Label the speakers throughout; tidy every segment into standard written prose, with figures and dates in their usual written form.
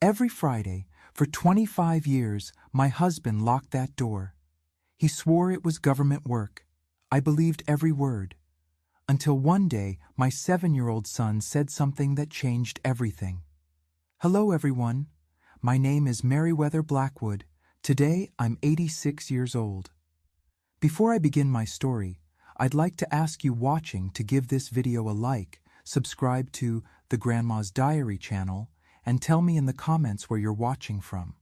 Speaker 1: Every Friday, for 25 years, my husband locked that door. He swore it was government work. I believed every word. Until one day, my 7-year-old son said something that changed everything. "Hello, everyone. My name is Meriwether Blackwood. Today, I'm 86 years old." Before I begin my story, I'd like to ask you watching to give this video a like, subscribe to the Grandma's Diary channel, and tell me in the comments where you're watching from.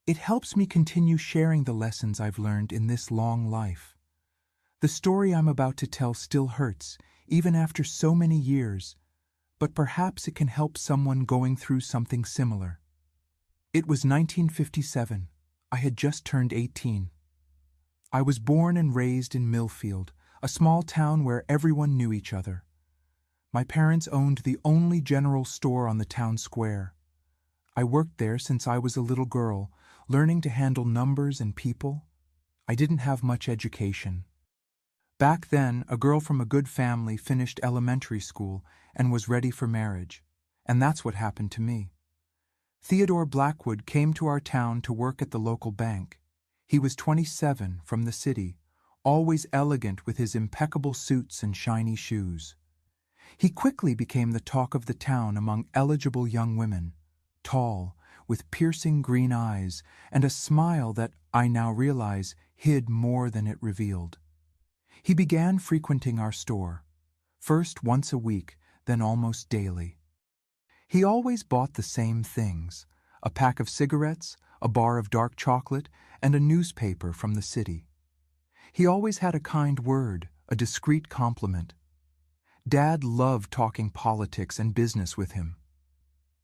Speaker 1: It helps me continue sharing the lessons I've learned in this long life. The story I'm about to tell still hurts, even after so many years, but perhaps it can help someone going through something similar. It was 1957. I had just turned 18. I was born and raised in Millfield, a small town where everyone knew each other. My parents owned the only general store on the town square. I worked there since I was a little girl, learning to handle numbers and people. I didn't have much education. Back then, a girl from a good family finished elementary school and was ready for marriage, and that's what happened to me. Theodore Blackwood came to our town to work at the local bank. He was 27, from the city, always elegant with his impeccable suits and shiny shoes. He quickly became the talk of the town among eligible young women, tall, with piercing green eyes, and a smile that, I now realize, hid more than it revealed. He began frequenting our store, first once a week, then almost daily. He always bought the same things: a pack of cigarettes, a bar of dark chocolate, and a newspaper from the city. He always had a kind word, a discreet compliment. Dad loved talking politics and business with him.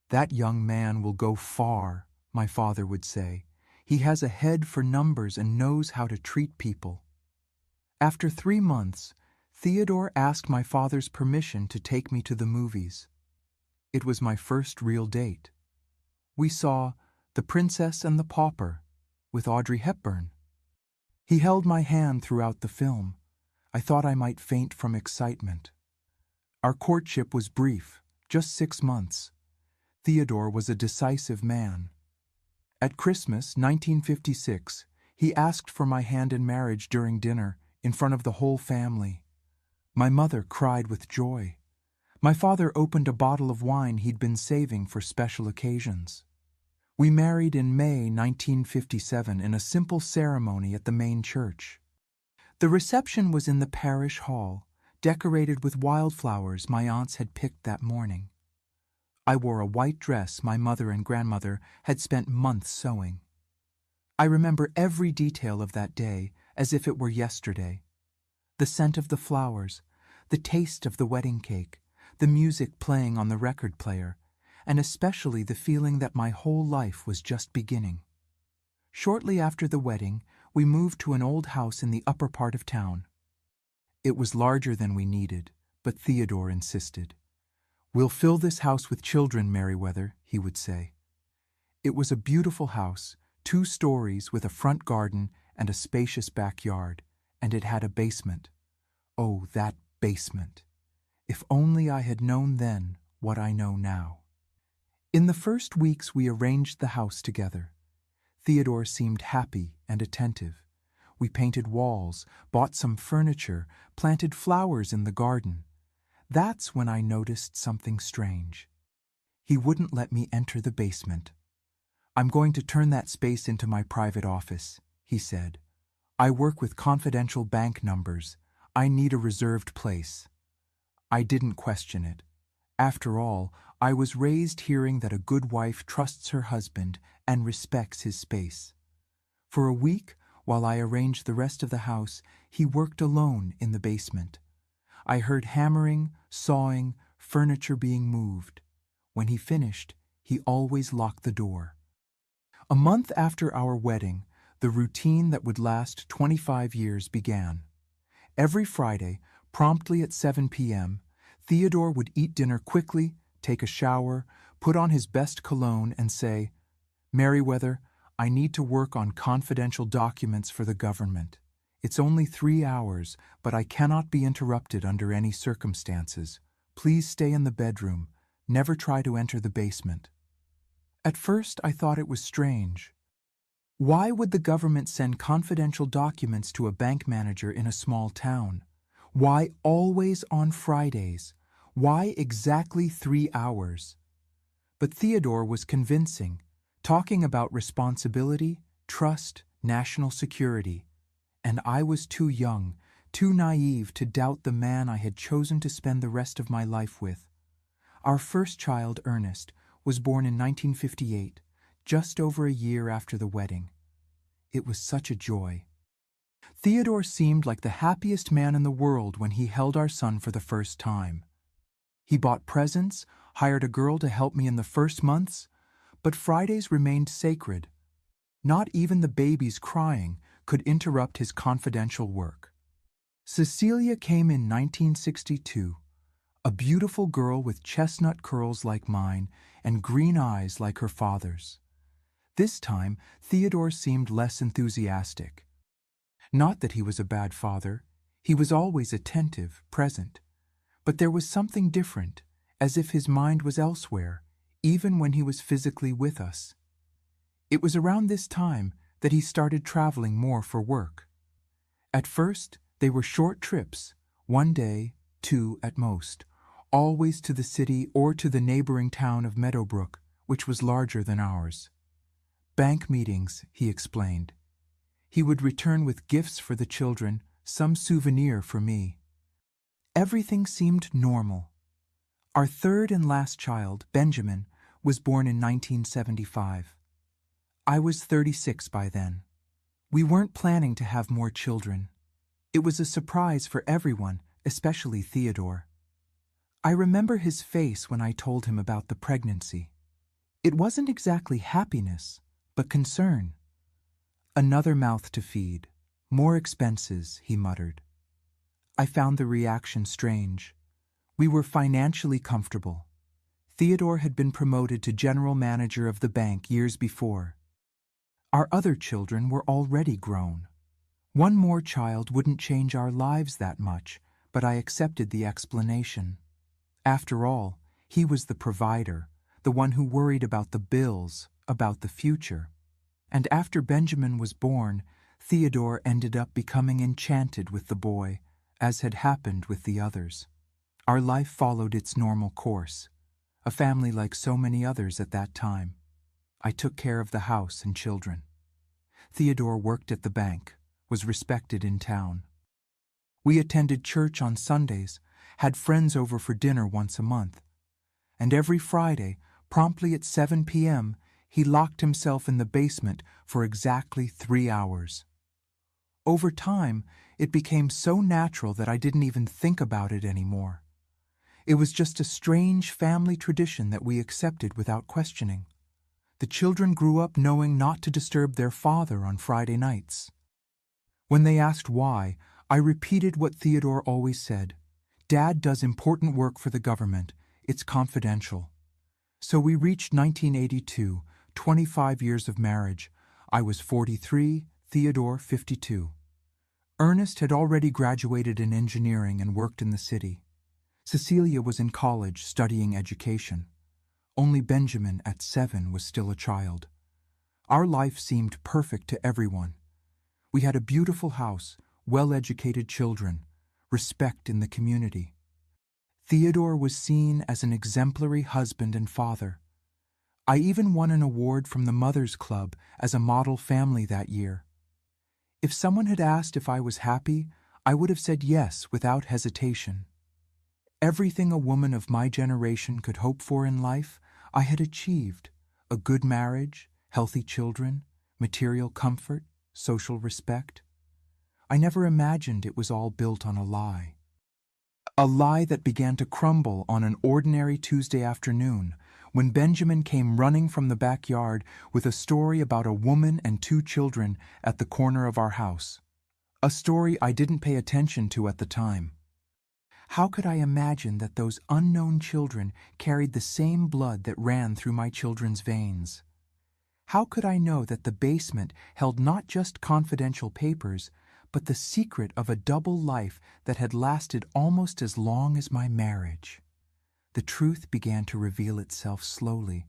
Speaker 1: "That young man will go far," my father would say. "He has a head for numbers and knows how to treat people." After 3 months, Theodore asked my father's permission to take me to the movies. It was my first real date. We saw The Princess and the Pauper with Audrey Hepburn. He held my hand throughout the film. I thought I might faint from excitement. Our courtship was brief, just 6 months. Theodore was a decisive man. At Christmas, 1956, he asked for my hand in marriage during dinner, in front of the whole family. My mother cried with joy. My father opened a bottle of wine he'd been saving for special occasions. We married in May 1957 in a simple ceremony at the main church. The reception was in the parish hall, decorated with wildflowers my aunts had picked that morning. I wore a white dress my mother and grandmother had spent months sewing. I remember every detail of that day as if it were yesterday. The scent of the flowers, the taste of the wedding cake, the music playing on the record player, and especially the feeling that my whole life was just beginning. Shortly after the wedding, we moved to an old house in the upper part of town. It was larger than we needed, but Theodore insisted. "We'll fill this house with children, Meriwether," he would say. It was a beautiful house, 2 stories with a front garden and a spacious backyard, and it had a basement. Oh, that basement! If only I had known then what I know now. In the first weeks we arranged the house together. Theodore seemed happy and attentive. We painted walls, bought some furniture, planted flowers in the garden. That's when I noticed something strange. He wouldn't let me enter the basement. "I'm going to turn that space into my private office," he said. "I work with confidential bank numbers. I need a reserved place." I didn't question it. After all, I was raised hearing that a good wife trusts her husband and respects his space. For a week, while I arranged the rest of the house, he worked alone in the basement. I heard hammering, sawing, furniture being moved. When he finished, he always locked the door. A month after our wedding, the routine that would last 25 years began. Every Friday, promptly at 7 p.m., Theodore would eat dinner quickly, take a shower, put on his best cologne, and say, "Meriwether, I need to work on confidential documents for the government. It's only 3 hours, but I cannot be interrupted under any circumstances. Please stay in the bedroom. Never try to enter the basement." At first, I thought it was strange. Why would the government send confidential documents to a bank manager in a small town? Why always on Fridays? Why exactly 3 hours? But Theodore was convincing, talking about responsibility, trust, national security. And I was too young, too naive to doubt the man I had chosen to spend the rest of my life with. Our first child, Ernest, was born in 1958, just over a year after the wedding. It was such a joy. Theodore seemed like the happiest man in the world when he held our son for the first time. He bought presents, hired a girl to help me in the first months, but Fridays remained sacred. Not even the baby's crying could interrupt his confidential work. Cecilia came in 1962, a beautiful girl with chestnut curls like mine and green eyes like her father's. This time, Theodore seemed less enthusiastic. Not that he was a bad father. He was always attentive, present. But there was something different, as if his mind was elsewhere, even when he was physically with us. It was around this time that he started traveling more for work. At first, they were short trips, 1 day, 2 at most, always to the city or to the neighboring town of Meadowbrook, which was larger than ours. Bank meetings, he explained. He would return with gifts for the children, some souvenir for me. Everything seemed normal. Our third and last child, Benjamin, was born in 1975. I was 36 by then. We weren't planning to have more children. It was a surprise for everyone, especially Theodore. I remember his face when I told him about the pregnancy. It wasn't exactly happiness, but concern. Another mouth to feed, more expenses, he muttered. I found the reaction strange. We were financially comfortable. Theodore had been promoted to general manager of the bank years before. Our other children were already grown. One more child wouldn't change our lives that much, but I accepted the explanation. After all, he was the provider, the one who worried about the bills, about the future. And after Benjamin was born, Theodore ended up becoming enchanted with the boy, as had happened with the others. Our life followed its normal course, a family like so many others at that time. I took care of the house and children. Theodore worked at the bank, was respected in town. We attended church on Sundays, had friends over for dinner once a month. And every Friday, promptly at 7 p.m., he locked himself in the basement for exactly 3 hours. Over time, it became so natural that I didn't even think about it anymore. It was just a strange family tradition that we accepted without questioning. The children grew up knowing not to disturb their father on Friday nights. When they asked why, I repeated what Theodore always said. Dad does important work for the government. It's confidential. So we reached 1982, 25 years of marriage. I was 43, Theodore 52. Ernest had already graduated in engineering and worked in the city. Cecilia was in college studying education. Only Benjamin at 7 was still a child. Our life seemed perfect to everyone. We had a beautiful house, well-educated children, respect in the community. Theodore was seen as an exemplary husband and father. I even won an award from the Mothers Club as a model family that year. If someone had asked if I was happy, I would have said yes without hesitation. Everything a woman of my generation could hope for in life, I had achieved. A good marriage, healthy children, material comfort, social respect. I never imagined it was all built on a lie. A lie that began to crumble on an ordinary Tuesday afternoon when Benjamin came running from the backyard with a story about a woman and 2 children at the corner of our house. A story I didn't pay attention to at the time. How could I imagine that those unknown children carried the same blood that ran through my children's veins? How could I know that the basement held not just confidential papers, but the secret of a double life that had lasted almost as long as my marriage? The truth began to reveal itself slowly,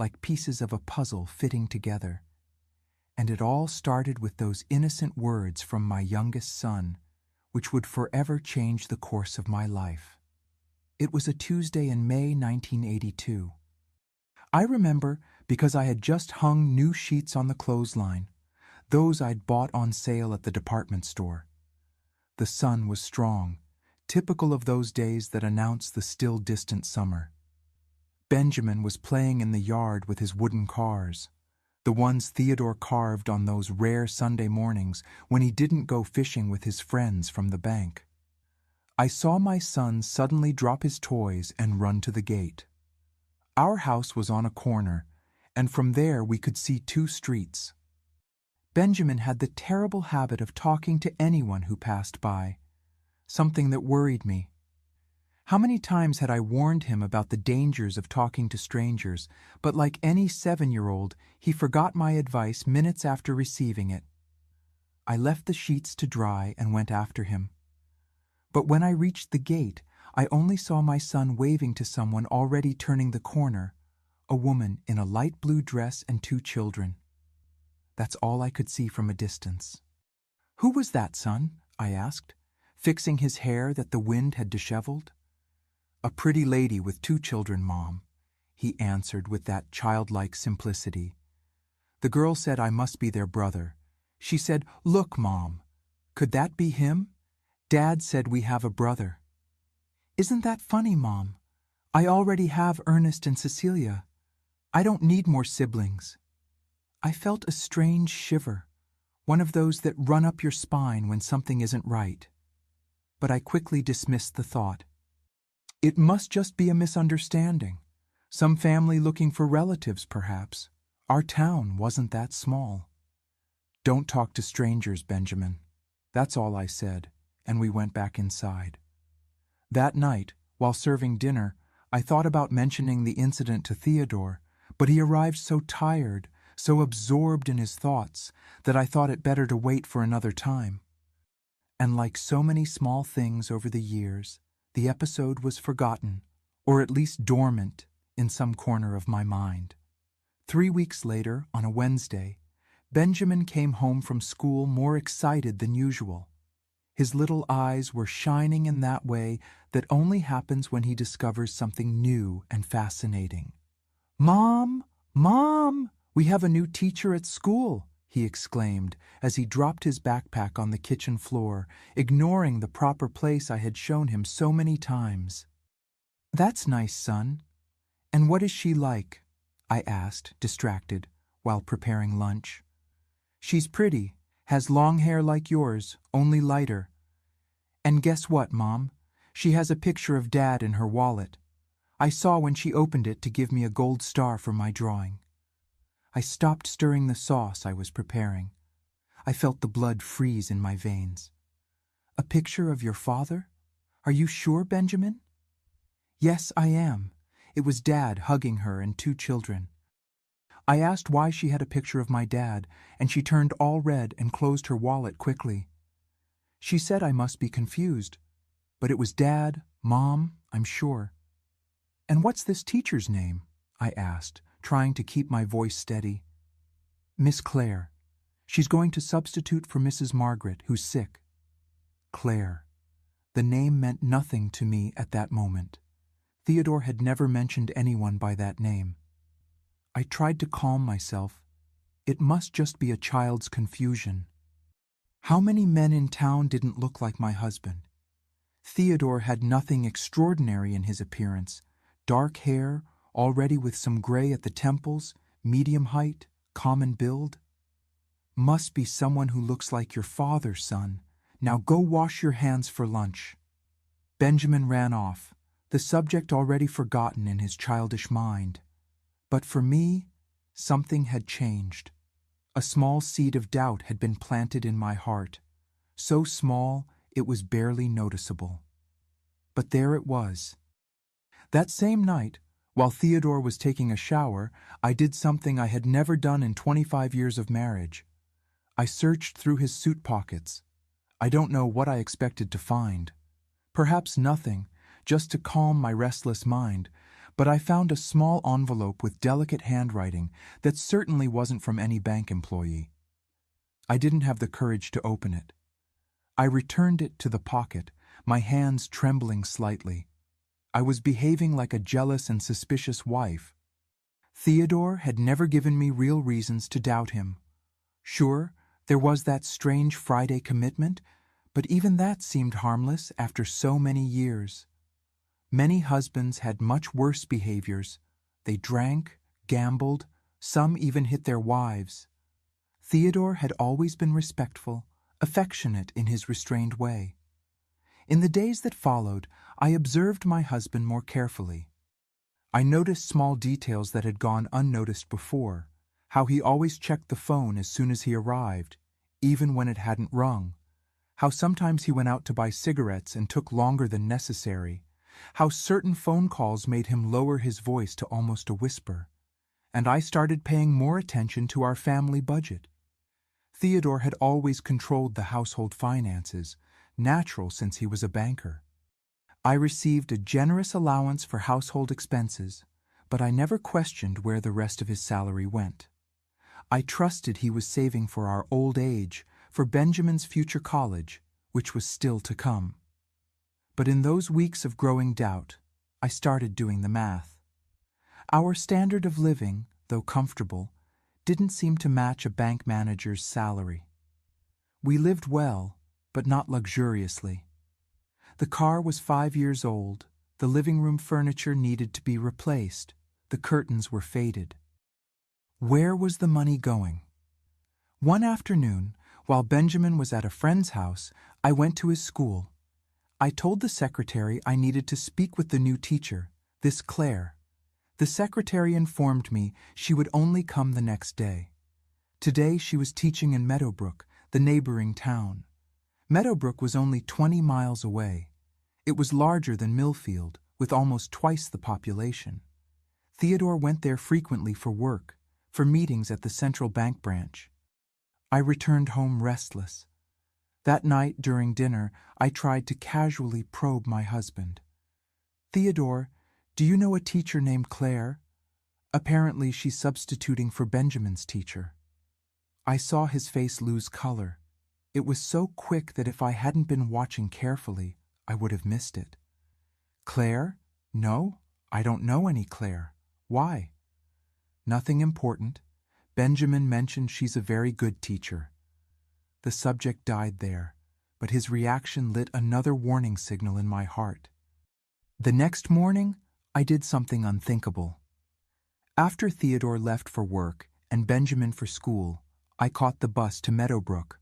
Speaker 1: like pieces of a puzzle fitting together. And it all started with those innocent words from my youngest son, which would forever change the course of my life. It was a Tuesday in May 1982. I remember because I had just hung new sheets on the clothesline, those I'd bought on sale at the department store. The sun was strong, typical of those days that announce the still distant summer. Benjamin was playing in the yard with his wooden cars, the ones Theodore carved on those rare Sunday mornings when he didn't go fishing with his friends from the bank. I saw my son suddenly drop his toys and run to the gate. Our house was on a corner, and from there we could see two streets. Benjamin had the terrible habit of talking to anyone who passed by, something that worried me. How many times had I warned him about the dangers of talking to strangers, but like any 7-year-old, he forgot my advice minutes after receiving it. I left the sheets to dry and went after him. But when I reached the gate, I only saw my son waving to someone already turning the corner, a woman in a light blue dress and 2 children. That's all I could see from a distance. "Who was that, son?" I asked, fixing his hair that the wind had disheveled. "A pretty lady with 2 children, Mom," he answered with that childlike simplicity. "The girl said I must be their brother. She said, 'Look, Mom, could that be him? Dad said we have a brother.' Isn't that funny, Mom? I already have Ernest and Cecilia. I don't need more siblings." I felt a strange shiver, one of those that run up your spine when something isn't right. But I quickly dismissed the thought. It must just be a misunderstanding. Some family looking for relatives, perhaps. Our town wasn't that small. "Don't talk to strangers, Benjamin." That's all I said, and we went back inside. That night, while serving dinner, I thought about mentioning the incident to Theodore, but he arrived so tired, so absorbed in his thoughts, that I thought it better to wait for another time. And like so many small things over the years, the episode was forgotten, or at least dormant, in some corner of my mind. 3 weeks later, on a Wednesday, Benjamin came home from school more excited than usual. His little eyes were shining in that way that only happens when he discovers something new and fascinating. "Mom! Mom! We have a new teacher at school!" he exclaimed as he dropped his backpack on the kitchen floor, ignoring the proper place I had shown him so many times. "That's nice, son. And what is she like?" I asked, distracted, while preparing lunch. "She's pretty, has long hair like yours, only lighter. And guess what, Mom? She has a picture of Dad in her wallet. I saw when she opened it to give me a gold star for my drawing." I stopped stirring the sauce I was preparing. I felt the blood freeze in my veins. "A picture of your father? Are you sure, Benjamin?" "Yes, I am. It was Dad hugging her and 2 children." I asked why she had a picture of my dad, and she turned all red and closed her wallet quickly. She said I must be confused, but it was Dad, Mom, I'm sure. "And what's this teacher's name?" I asked, trying to keep my voice steady. "Miss Claire. She's going to substitute for Mrs. Margaret, who's sick." Claire. The name meant nothing to me at that moment. Theodore had never mentioned anyone by that name. I tried to calm myself. It must just be a child's confusion. How many men in town didn't look like my husband? Theodore had nothing extraordinary in his appearance. Dark hair, already with some gray at the temples, medium height, common build. "Must be someone who looks like your father, son. Now go wash your hands for lunch." Benjamin ran off, the subject already forgotten in his childish mind. But for me, something had changed. A small seed of doubt had been planted in my heart, so small it was barely noticeable. But there it was. That same night, while Theodore was taking a shower, I did something I had never done in 25 years of marriage. I searched through his suit pockets. I don't know what I expected to find. Perhaps nothing, just to calm my restless mind, but I found a small envelope with delicate handwriting that certainly wasn't from any bank employee. I didn't have the courage to open it. I returned it to the pocket, my hands trembling slightly. I was behaving like a jealous and suspicious wife. Theodore had never given me real reasons to doubt him. Sure, there was that strange Friday commitment, but even that seemed harmless after so many years. Many husbands had much worse behaviors. They drank, gambled, some even hit their wives. Theodore had always been respectful, affectionate in his restrained way. In the days that followed, I observed my husband more carefully. I noticed small details that had gone unnoticed before, how he always checked the phone as soon as he arrived, even when it hadn't rung, how sometimes he went out to buy cigarettes and took longer than necessary, how certain phone calls made him lower his voice to almost a whisper, and I started paying more attention to our family budget. Theodore had always controlled the household finances, natural since he was a banker. I received a generous allowance for household expenses, but I never questioned where the rest of his salary went. I trusted he was saving for our old age, for Benjamin's future college, which was still to come. But in those weeks of growing doubt, I started doing the math. Our standard of living, though comfortable, didn't seem to match a bank manager's salary. We lived well, but not luxuriously. The car was 5 years old, the living room furniture needed to be replaced, the curtains were faded. Where was the money going? One afternoon, while Benjamin was at a friend's house, I went to his school. I told the secretary I needed to speak with the new teacher, this Claire. The secretary informed me she would only come the next day. Today she was teaching in Meadowbrook, the neighboring town. Meadowbrook was only 20 miles away. It was larger than Millfield, with almost twice the population. Theodore went there frequently for work, for meetings at the central bank branch. I returned home restless. That night during dinner, I tried to casually probe my husband. "Theodore, do you know a teacher named Claire? Apparently she's substituting for Benjamin's teacher." I saw his face lose color. It was so quick that if I hadn't been watching carefully, I would have missed it. "Claire? No, I don't know any Claire. Why?" "Nothing important. Benjamin mentioned she's a very good teacher." The subject died there, but his reaction lit another warning signal in my heart. The next morning, I did something unthinkable. After Theodore left for work and Benjamin for school, I caught the bus to Meadowbrook.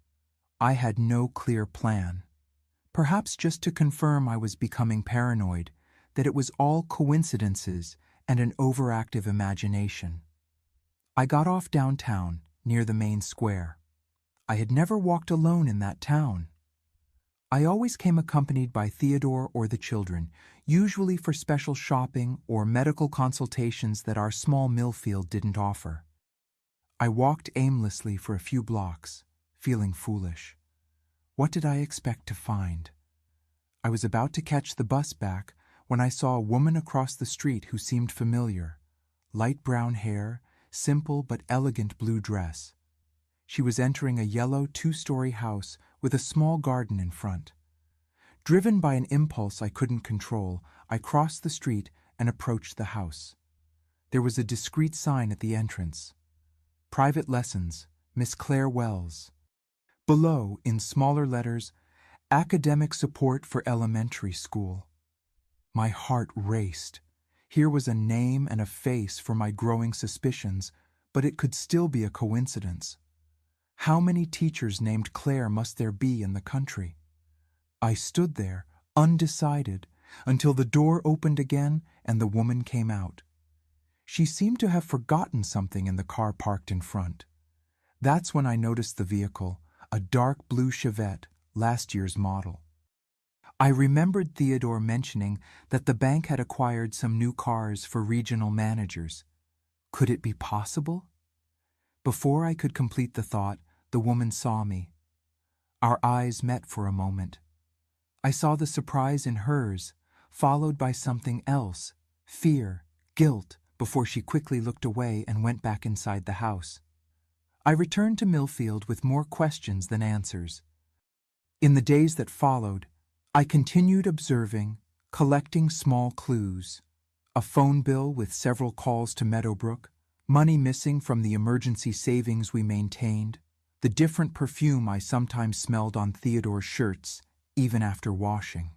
Speaker 1: I had no clear plan. Perhaps just to confirm I was becoming paranoid, that it was all coincidences and an overactive imagination. I got off downtown, near the main square. I had never walked alone in that town. I always came accompanied by Theodore or the children, usually for special shopping or medical consultations that our small Millfield didn't offer. I walked aimlessly for a few blocks, feeling foolish. What did I expect to find? I was about to catch the bus back when I saw a woman across the street who seemed familiar. Light brown hair, simple but elegant blue dress. She was entering a yellow 2-story house with a small garden in front. Driven by an impulse I couldn't control, I crossed the street and approached the house. There was a discreet sign at the entrance. "Private Lessons, Miss Claire Wells." Below, in smaller letters, "Academic Support for Elementary School." My heart raced. Here was a name and a face for my growing suspicions, but it could still be a coincidence. How many teachers named Claire must there be in the country? I stood there, undecided, until the door opened again and the woman came out. She seemed to have forgotten something in the car parked in front. That's when I noticed the vehicle, a dark blue Chevette, last year's model. I remembered Theodore mentioning that the bank had acquired some new cars for regional managers. Could it be possible? Before I could complete the thought, the woman saw me. Our eyes met for a moment. I saw the surprise in hers, followed by something else, fear, guilt, before she quickly looked away and went back inside the house. I returned to Millfield with more questions than answers. In the days that followed, I continued observing, collecting small clues. A phone bill with several calls to Meadowbrook, money missing from the emergency savings we maintained, the different perfume I sometimes smelled on Theodore's shirts, even after washing.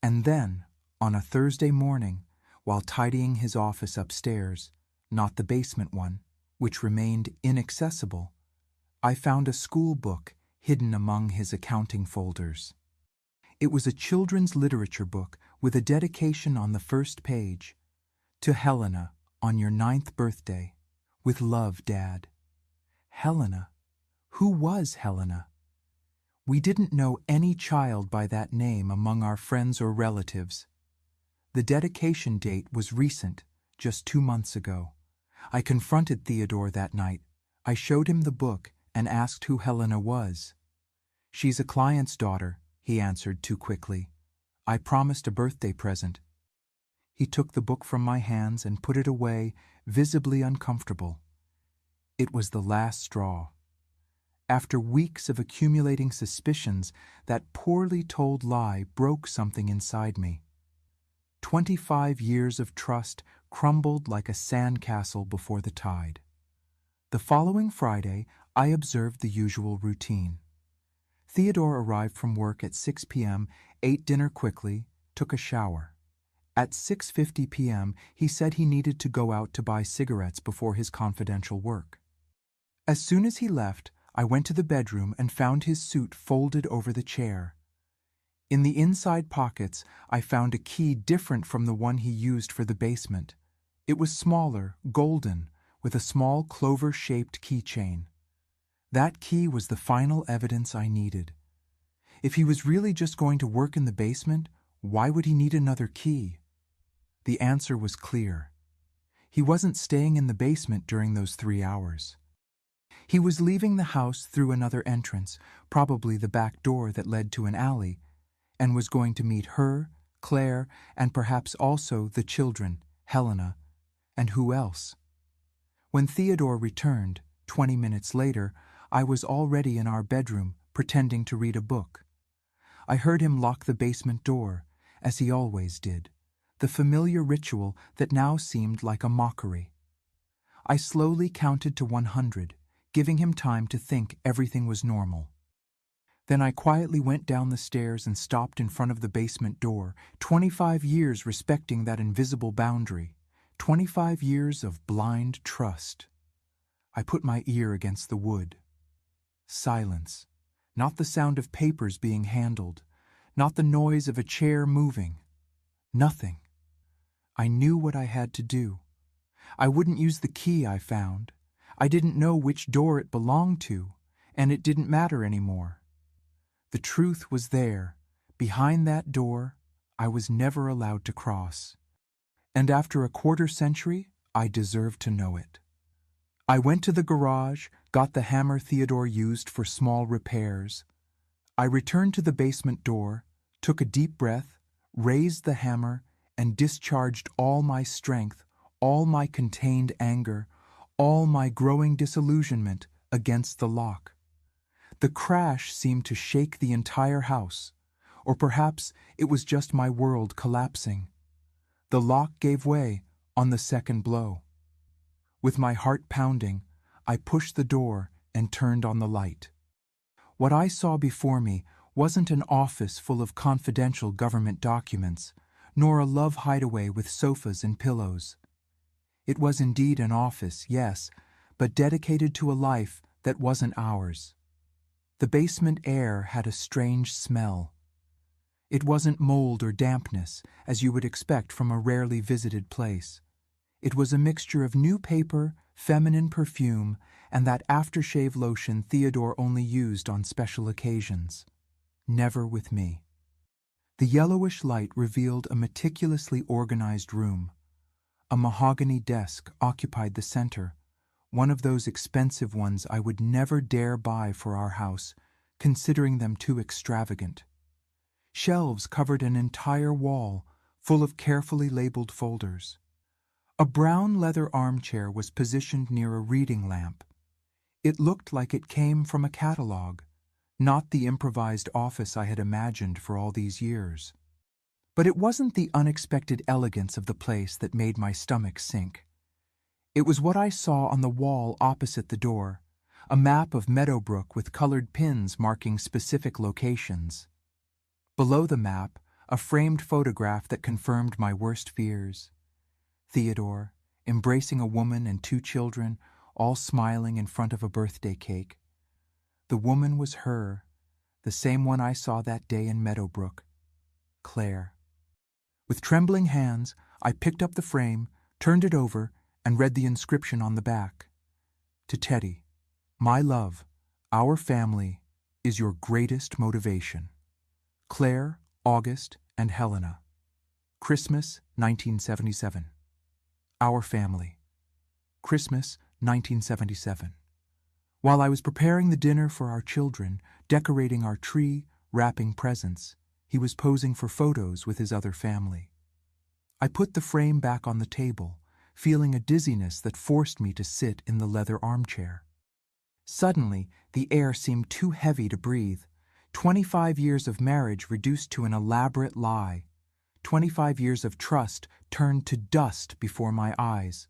Speaker 1: And then, on a Thursday morning, while tidying his office upstairs, not the basement one, which remained inaccessible, I found a school book hidden among his accounting folders. It was a children's literature book with a dedication on the first page. To Helena, on your 9th birthday. With love, Dad. Helena? Who was Helena? We didn't know any child by that name among our friends or relatives. The dedication date was recent, just 2 months ago. I confronted Theodore that night. I showed him the book and asked who Helena was. She's a client's daughter, he answered too quickly. I promised a birthday present. He took the book from my hands and put it away, visibly uncomfortable. It was the last straw. After weeks of accumulating suspicions, that poorly told lie broke something inside me. 25 years of trust crumbled like a sandcastle before the tide. The following Friday, I observed the usual routine. Theodore arrived from work at 6 p.m., ate dinner quickly, took a shower. At 6:50 p.m., he said he needed to go out to buy cigarettes before his confidential work. As soon as he left, I went to the bedroom and found his suit folded over the chair. In the inside pockets, I found a key different from the one he used for the basement. It was smaller, golden, with a small clover-shaped keychain. That key was the final evidence I needed. If he was really just going to work in the basement, why would he need another key? The answer was clear. He wasn't staying in the basement during those 3 hours. He was leaving the house through another entrance, probably the back door that led to an alley, and was going to meet her, Claire, and perhaps also the children, Helena, and who else? When Theodore returned, 20 minutes later, I was already in our bedroom, pretending to read a book. I heard him lock the basement door, as he always did, the familiar ritual that now seemed like a mockery. I slowly counted to 100, giving him time to think everything was normal. Then I quietly went down the stairs and stopped in front of the basement door, 25 years respecting that invisible boundary, 25 years of blind trust. I put my ear against the wood. Silence. Not the sound of papers being handled, not the noise of a chair moving. Nothing. I knew what I had to do. I wouldn't use the key I found. I didn't know which door it belonged to, and it didn't matter anymore. The truth was there. Behind that door, I was never allowed to cross. And after a quarter century, I deserved to know it. I went to the garage, got the hammer Theodore used for small repairs. I returned to the basement door, took a deep breath, raised the hammer, and discharged all my strength, all my contained anger, all my growing disillusionment against the lock. The crash seemed to shake the entire house, or perhaps it was just my world collapsing. The lock gave way on the second blow. With my heart pounding, I pushed the door and turned on the light. What I saw before me wasn't an office full of confidential government documents, nor a love hideaway with sofas and pillows. It was indeed an office, yes, but dedicated to a life that wasn't ours. The basement air had a strange smell. It wasn't mold or dampness, as you would expect from a rarely visited place. It was a mixture of new paper, feminine perfume, and that aftershave lotion Theodore only used on special occasions. Never with me. The yellowish light revealed a meticulously organized room. A mahogany desk occupied the center, one of those expensive ones I would never dare buy for our house, considering them too extravagant. Shelves covered an entire wall, full of carefully labeled folders. A brown leather armchair was positioned near a reading lamp. It looked like it came from a catalog, not the improvised office I had imagined for all these years. But it wasn't the unexpected elegance of the place that made my stomach sink. It was what I saw on the wall opposite the door, a map of Meadowbrook with colored pins marking specific locations. Below the map, a framed photograph that confirmed my worst fears. Theodore, embracing a woman and 2 children, all smiling in front of a birthday cake. The woman was her, the same one I saw that day in Meadowbrook, Claire. With trembling hands, I picked up the frame, turned it over, and read the inscription on the back. To Teddy, my love, our family is your greatest motivation. Claire, August, and Helena. Christmas, 1977. Our family. Christmas, 1977. While I was preparing the dinner for our children, decorating our tree, wrapping presents, he was posing for photos with his other family. I put the frame back on the table, feeling a dizziness that forced me to sit in the leather armchair. Suddenly, the air seemed too heavy to breathe. 25 years of marriage reduced to an elaborate lie. 25 years of trust turned to dust before my eyes.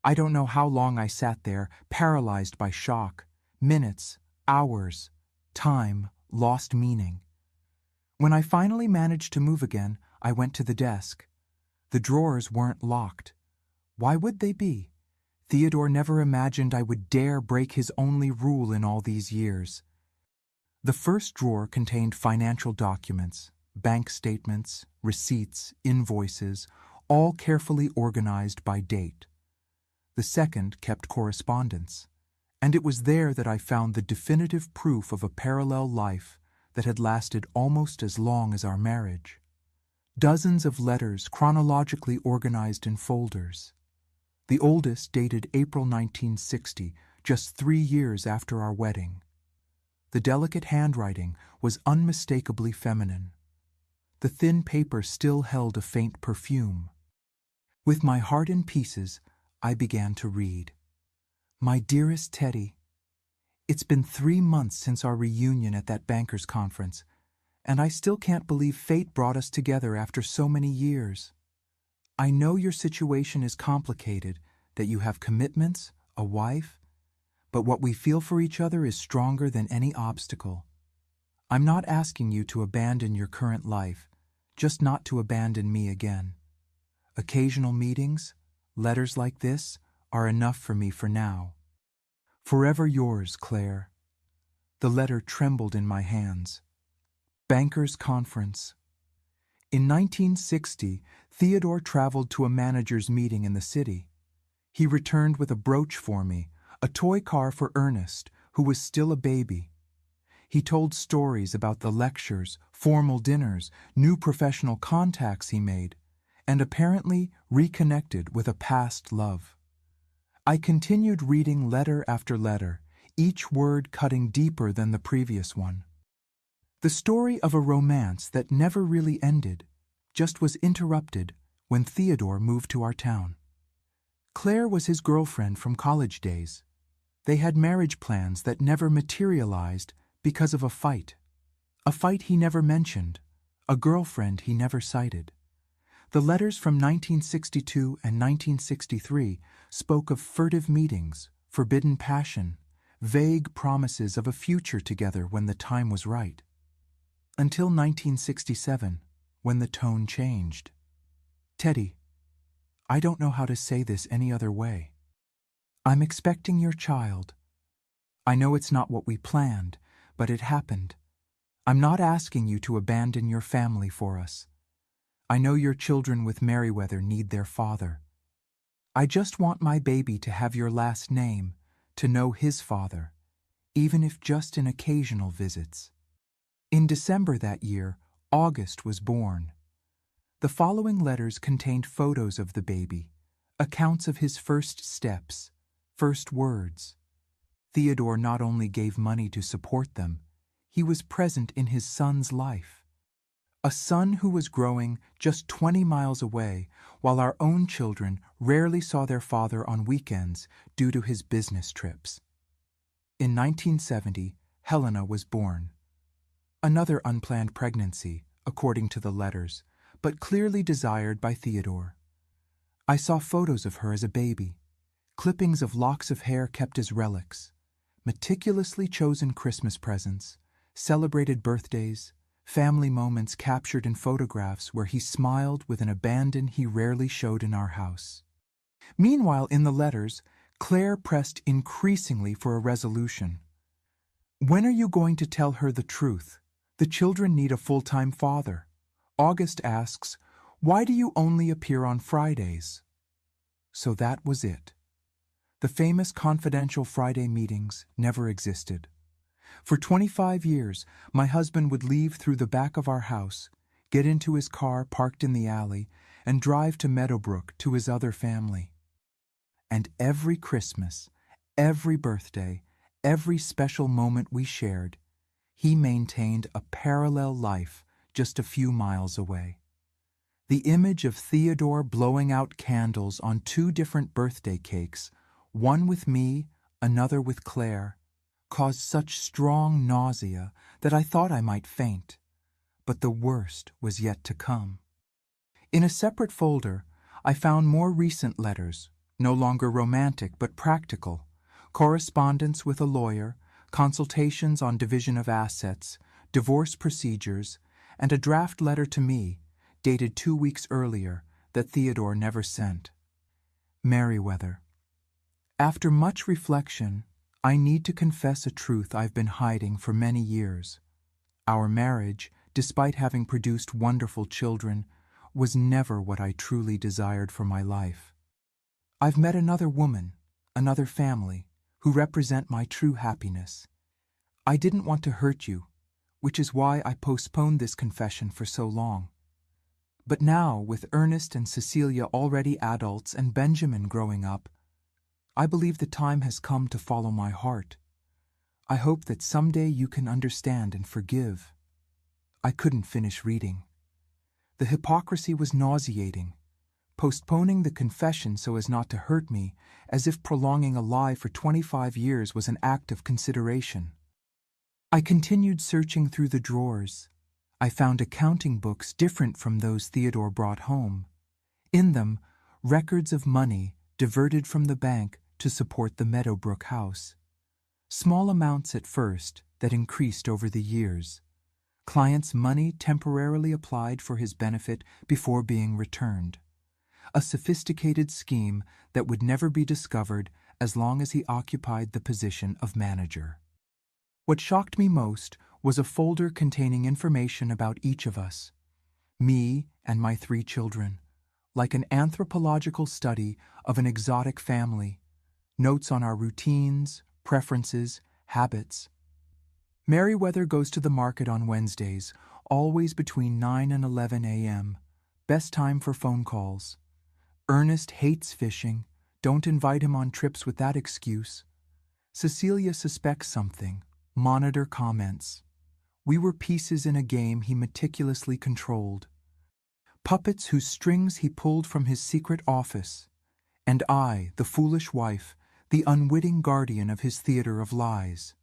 Speaker 1: I don't know how long I sat there, paralyzed by shock. Minutes, hours, time lost meaning. When I finally managed to move again, I went to the desk. The drawers weren't locked. Why would they be? Theodore never imagined I would dare break his only rule in all these years. The first drawer contained financial documents, bank statements, receipts, invoices, all carefully organized by date. The second kept correspondence, and it was there that I found the definitive proof of a parallel life that had lasted almost as long as our marriage. Dozens of letters chronologically organized in folders. The oldest dated April 1960, just 3 years after our wedding. The delicate handwriting was unmistakably feminine. The thin paper still held a faint perfume. With my heart in pieces, I began to read. My dearest Teddy, it's been 3 months since our reunion at that bankers' conference, and I still can't believe fate brought us together after so many years. I know your situation is complicated, that you have commitments, a wife, but what we feel for each other is stronger than any obstacle. I'm not asking you to abandon your current life, just not to abandon me again. Occasional meetings, letters like this, are enough for me for now. Forever yours, Claire. The letter trembled in my hands. Bankers' Conference. In 1960, Theodore traveled to a manager's meeting in the city. He returned with a brooch for me, a toy car for Ernest, who was still a baby. He told stories about the lectures, formal dinners, new professional contacts he made, and apparently reconnected with a past love. I continued reading letter after letter, each word cutting deeper than the previous one. The story of a romance that never really ended, just was interrupted when Theodore moved to our town. Claire was his girlfriend from college days. They had marriage plans that never materialized because of a fight he never mentioned, a girlfriend he never cited. The letters from 1962 and 1963 spoke of furtive meetings, forbidden passion, vague promises of a future together when the time was right. Until 1967, when the tone changed. Teddy, I don't know how to say this any other way. I'm expecting your child. I know it's not what we planned, but it happened. I'm not asking you to abandon your family for us. I know your children with Merriweather need their father. I just want my baby to have your last name, to know his father, even if just in occasional visits. In December that year, August was born. The following letters contained photos of the baby, accounts of his first steps, first words. Theodore not only gave money to support them, he was present in his son's life. A son who was growing just 20 miles away, while our own children rarely saw their father on weekends due to his business trips. In 1970, Helena was born. Another unplanned pregnancy, according to the letters, but clearly desired by Theodore. I saw photos of her as a baby, clippings of locks of hair kept as relics, meticulously chosen Christmas presents, celebrated birthdays, family moments captured in photographs where he smiled with an abandon he rarely showed in our house. Meanwhile, in the letters, Claire pressed increasingly for a resolution. When are you going to tell her the truth? The children need a full-time father. August asks, why do you only appear on Fridays? So that was it. The famous confidential Friday meetings never existed. For 25 years, my husband would leave through the back of our house, get into his car parked in the alley, and drive to Meadowbrook to his other family. And every Christmas, every birthday, every special moment we shared, he maintained a parallel life just a few miles away. The image of Theodore blowing out candles on 2 different birthday cakes, one with me, another with Claire, caused such strong nausea that I thought I might faint. But the worst was yet to come. In a separate folder, I found more recent letters, no longer romantic but practical, correspondence with a lawyer, consultations on division of assets, divorce procedures, and a draft letter to me, dated 2 weeks earlier, that Theodore never sent. Merriweather. After much reflection, I need to confess a truth I've been hiding for many years. Our marriage, despite having produced wonderful children, was never what I truly desired for my life. I've met another woman, another family, who represent my true happiness. I didn't want to hurt you, which is why I postponed this confession for so long. But now, with Ernest and Cecilia already adults and Benjamin growing up, I believe the time has come to follow my heart. I hope that someday you can understand and forgive. I couldn't finish reading. The hypocrisy was nauseating, postponing the confession so as not to hurt me, as if prolonging a lie for 25 years was an act of consideration. I continued searching through the drawers. I found accounting books different from those Theodore brought home. In them, records of money diverted from the bank to support the Meadowbrook house. Small amounts at first that increased over the years. Clients' money temporarily applied for his benefit before being returned. A sophisticated scheme that would never be discovered as long as he occupied the position of manager. What shocked me most was a folder containing information about each of us, me and my 3 children, like an anthropological study of an exotic family, notes on our routines, preferences, habits. Merriweather goes to the market on Wednesdays, always between 9 and 11 a.m., best time for phone calls. Ernest hates fishing, don't invite him on trips with that excuse. Cecilia suspects something, monitor comments. We were pieces in a game he meticulously controlled. Puppets whose strings he pulled from his secret office. And I, the foolish wife, the unwitting guardian of his theater of lies.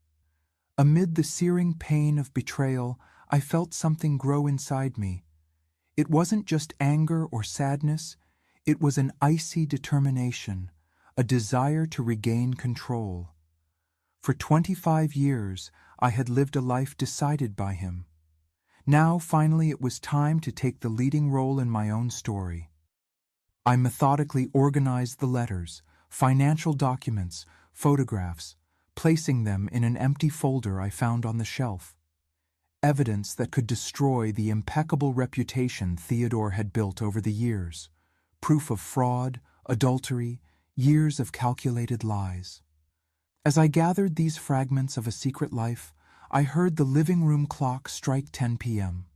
Speaker 1: Amid the searing pain of betrayal, I felt something grow inside me. It wasn't just anger or sadness, it was an icy determination, a desire to regain control. For 25 years, I had lived a life decided by him. Now, finally, it was time to take the leading role in my own story. I methodically organized the letters, financial documents, photographs, placing them in an empty folder I found on the shelf. Evidence that could destroy the impeccable reputation Theodore had built over the years. Proof of fraud, adultery, years of calculated lies. As I gathered these fragments of a secret life, I heard the living room clock strike 10 p.m.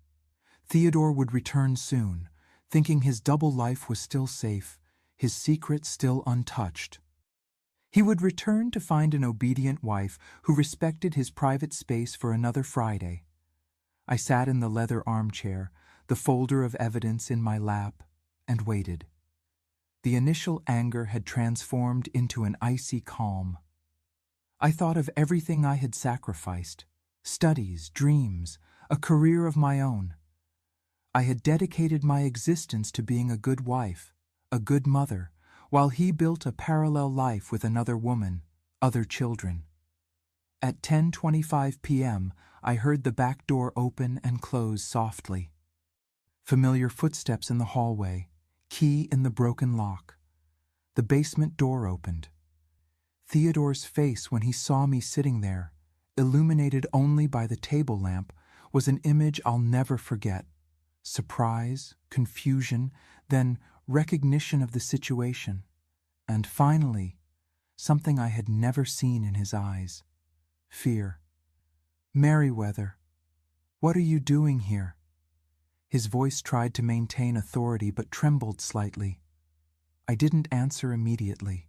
Speaker 1: Theodore would return soon, thinking his double life was still safe, his secret still untouched. He would return to find an obedient wife who respected his private space for another Friday. I sat in the leather armchair, the folder of evidence in my lap, and waited. The initial anger had transformed into an icy calm. I thought of everything I had sacrificed: studies, dreams, a career of my own. I had dedicated my existence to being a good wife, a good mother, while he built a parallel life with another woman, other children. At 10:25 p.m., I heard the back door open and close softly. Familiar footsteps in the hallway, key in the broken lock. The basement door opened. Theodore's face when he saw me sitting there, illuminated only by the table lamp, was an image I'll never forget. Surprise, confusion, then recognition of the situation, and finally, something I had never seen in his eyes: fear. "Merriweather, what are you doing here?" His voice tried to maintain authority but trembled slightly. I didn't answer immediately.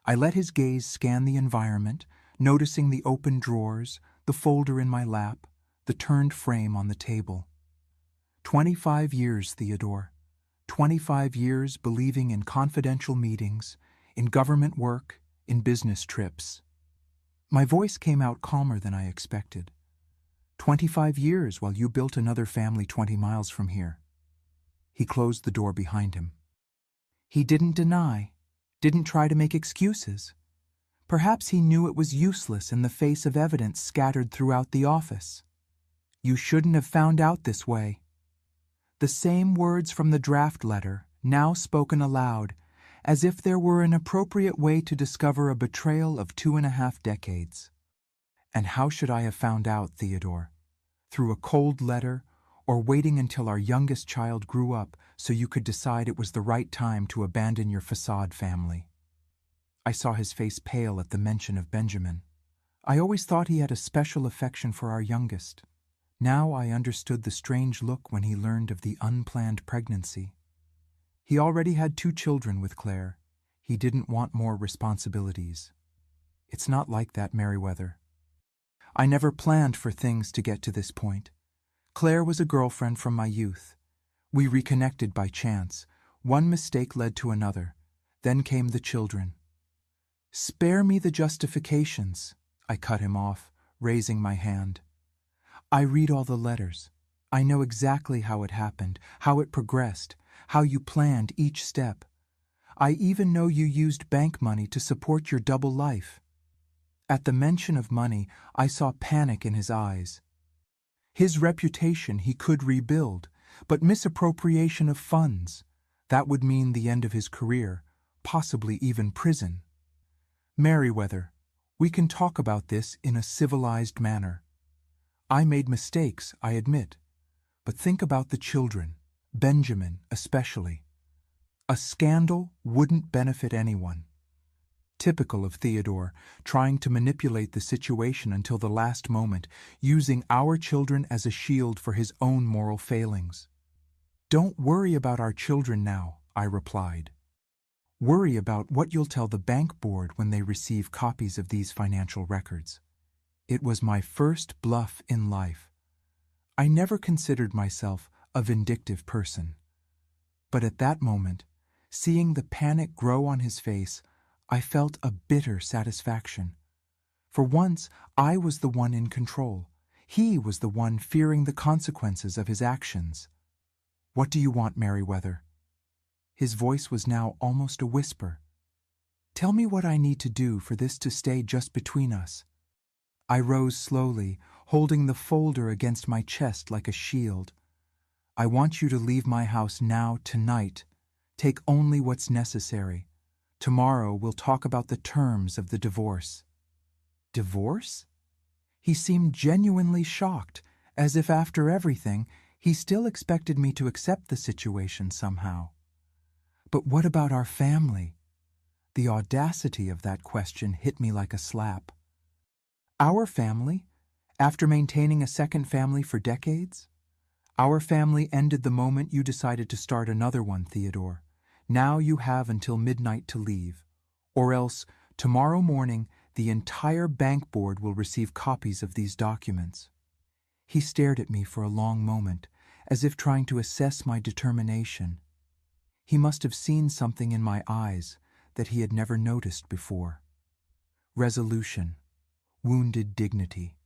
Speaker 1: I let his gaze scan the environment, noticing the open drawers, the folder in my lap, the turned frame on the table. 25 years, Theodore. 25 years believing in confidential meetings, in government work, in business trips. My voice came out calmer than I expected. 25 years while you built another family 20 miles from here. He closed the door behind him. He didn't deny, didn't try to make excuses. Perhaps he knew it was useless in the face of evidence scattered throughout the office. "You shouldn't have found out this way." The same words from the draft letter, now spoken aloud, as if there were an appropriate way to discover a betrayal of 2.5 decades. And how should I have found out, Theodore? Through a cold letter, or waiting until our youngest child grew up so you could decide it was the right time to abandon your facade family? I saw his face pale at the mention of Benjamin. I always thought he had a special affection for our youngest. Now I understood the strange look when he learned of the unplanned pregnancy. He already had 2 children with Claire. He didn't want more responsibilities. It's not like that, Merriweather. I never planned for things to get to this point. Claire was a girlfriend from my youth. We reconnected by chance. One mistake led to another. Then came the children. "Spare me the justifications," I cut him off, raising my hand. "I read all the letters. I know exactly how it happened, how it progressed, how you planned each step. I even know you used bank money to support your double life." At the mention of money, I saw panic in his eyes. His reputation he could rebuild, but misappropriation of funds, that would mean the end of his career, possibly even prison. "Merriweather, we can talk about this in a civilized manner. I made mistakes, I admit, but think about the children, Benjamin especially. A scandal wouldn't benefit anyone." Typical of Theodore, trying to manipulate the situation until the last moment, using our children as a shield for his own moral failings. "Don't worry about our children now," I replied. "Worry about what you'll tell the bank board when they receive copies of these financial records." It was my first bluff in life. I never considered myself a vindictive person. But at that moment, seeing the panic grow on his face, I felt a bitter satisfaction. For once, I was the one in control. He was the one fearing the consequences of his actions. "What do you want, Merriweather?" His voice was now almost a whisper. "Tell me what I need to do for this to stay just between us." I rose slowly, holding the folder against my chest like a shield. "I want you to leave my house now, tonight. Take only what's necessary. Tomorrow we'll talk about the terms of the divorce." Divorce? He seemed genuinely shocked, as if after everything, he still expected me to accept the situation somehow. But what about our family? The audacity of that question hit me like a slap. Our family? After maintaining a second family for decades? Our family ended the moment you decided to start another one, Theodore. Now you have until midnight to leave. Or else, tomorrow morning, the entire bank board will receive copies of these documents. He stared at me for a long moment, as if trying to assess my determination. He must have seen something in my eyes that he had never noticed before. Resolution, wounded dignity.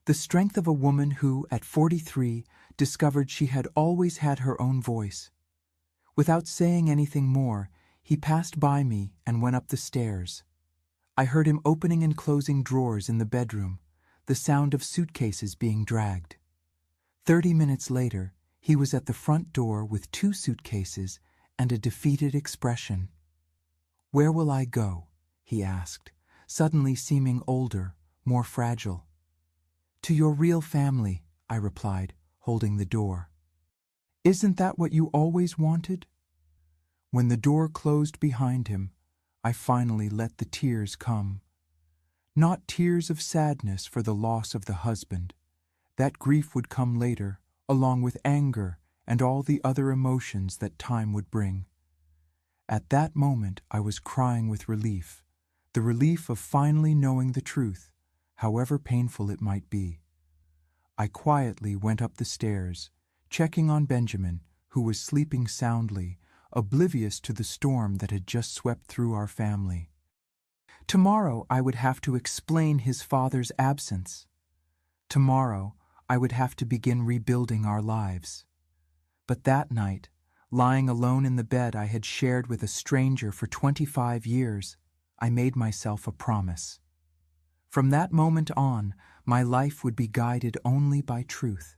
Speaker 1: The strength of a woman who, at 43, discovered she had always had her own voice. Without saying anything more, he passed by me and went up the stairs. I heard him opening and closing drawers in the bedroom, the sound of suitcases being dragged. 30 minutes later, he was at the front door with 2 suitcases and a defeated expression. "Where will I go?" he asked, suddenly seeming older, more fragile. "To your real family," I replied, holding the door. "Isn't that what you always wanted?" When the door closed behind him, I finally let the tears come. Not tears of sadness for the loss of the husband. That grief would come later, along with anger and all the other emotions that time would bring. At that moment I was crying with relief, the relief of finally knowing the truth, however painful it might be. I quietly went up the stairs, checking on Benjamin, who was sleeping soundly, oblivious to the storm that had just swept through our family. Tomorrow I would have to explain his father's absence. Tomorrow I would have to begin rebuilding our lives. But that night, lying alone in the bed I had shared with a stranger for 25 years, I made myself a promise. From that moment on, my life would be guided only by truth.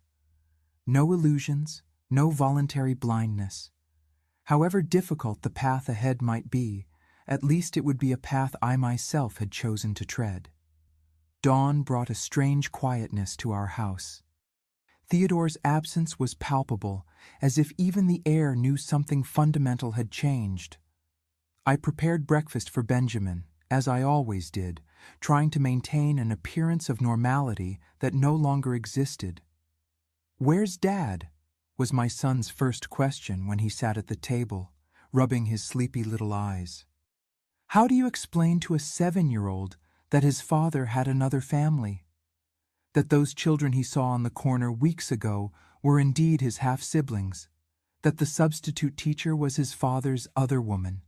Speaker 1: No illusions, no voluntary blindness. However difficult the path ahead might be, at least it would be a path I myself had chosen to tread. Dawn brought a strange quietness to our house. Theodore's absence was palpable, as if even the air knew something fundamental had changed. I prepared breakfast for Benjamin, as I always did, trying to maintain an appearance of normality that no longer existed. "Where's Dad?" was my son's first question when he sat at the table, rubbing his sleepy little eyes. How do you explain to a 7-year-old that his father had another family? That those children he saw on the corner weeks ago were indeed his half-siblings? That the substitute teacher was his father's other woman?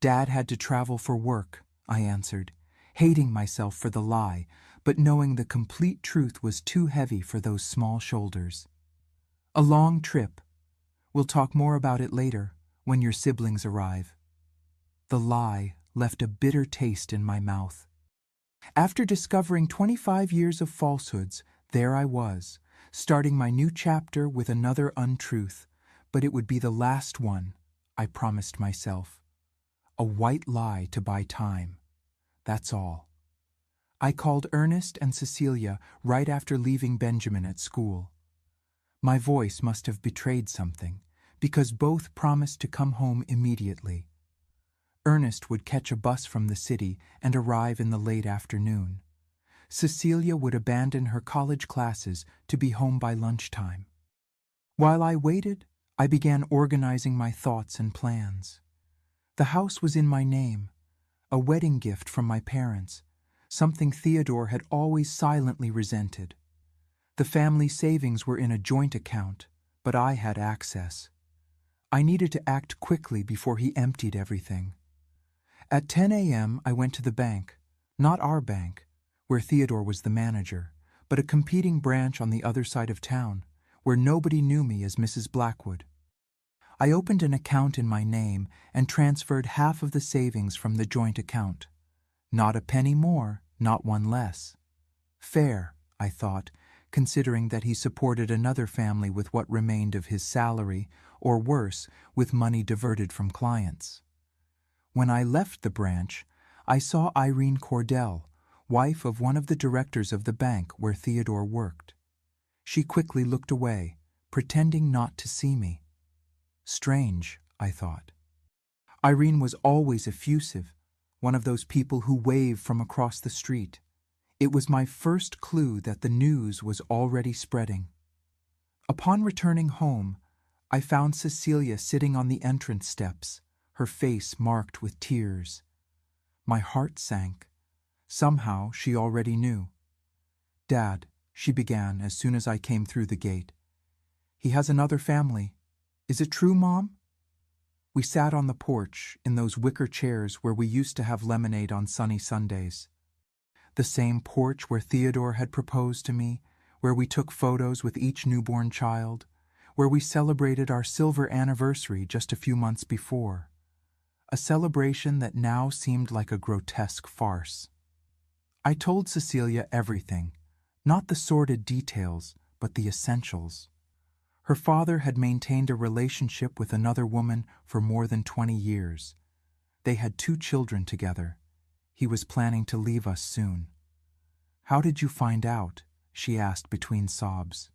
Speaker 1: Dad had to travel for work, I answered, hating myself for the lie, but knowing the complete truth was too heavy for those small shoulders. "A long trip. We'll talk more about it later, when your siblings arrive." The lie left a bitter taste in my mouth. After discovering 25 years of falsehoods, there I was, starting my new chapter with another untruth, but it would be the last one, I promised myself. A white lie to buy time. That's all. I called Ernest and Cecilia right after leaving Benjamin at school. My voice must have betrayed something, because both promised to come home immediately. Ernest would catch a bus from the city and arrive in the late afternoon. Cecilia would abandon her college classes to be home by lunchtime. While I waited, I began organizing my thoughts and plans. The house was in my name, a wedding gift from my parents, something Theodore had always silently resented. The family savings were in a joint account, but I had access. I needed to act quickly before he emptied everything. At 10 a.m. I went to the bank, not our bank, where Theodore was the manager, but a competing branch on the other side of town, where nobody knew me as Mrs. Blackwood. I opened an account in my name and transferred half of the savings from the joint account. Not a penny more, not one less. Fair, I thought, considering that he supported another family with what remained of his salary, or worse, with money diverted from clients. When I left the branch, I saw Irene Cordell, wife of one of the directors of the bank where Theodore worked. She quickly looked away, pretending not to see me. Strange, I thought. Irene was always effusive, one of those people who wave from across the street. It was my first clue that the news was already spreading. Upon returning home, I found Cecilia sitting on the entrance steps, her face marked with tears. My heart sank. Somehow she already knew. "Dad," she began as soon as I came through the gate, He has another family. Is it true, Mom? We sat on the porch in those wicker chairs where we used to have lemonade on sunny Sundays. The same porch where Theodore had proposed to me, where we took photos with each newborn child, where we celebrated our silver anniversary just a few months before. A celebration that now seemed like a grotesque farce. I told Cecilia everything, not the sordid details, but the essentials. Her father had maintained a relationship with another woman for more than 20 years. They had 2 children together. He was planning to leave us soon. "How did you find out?" she asked between sobs.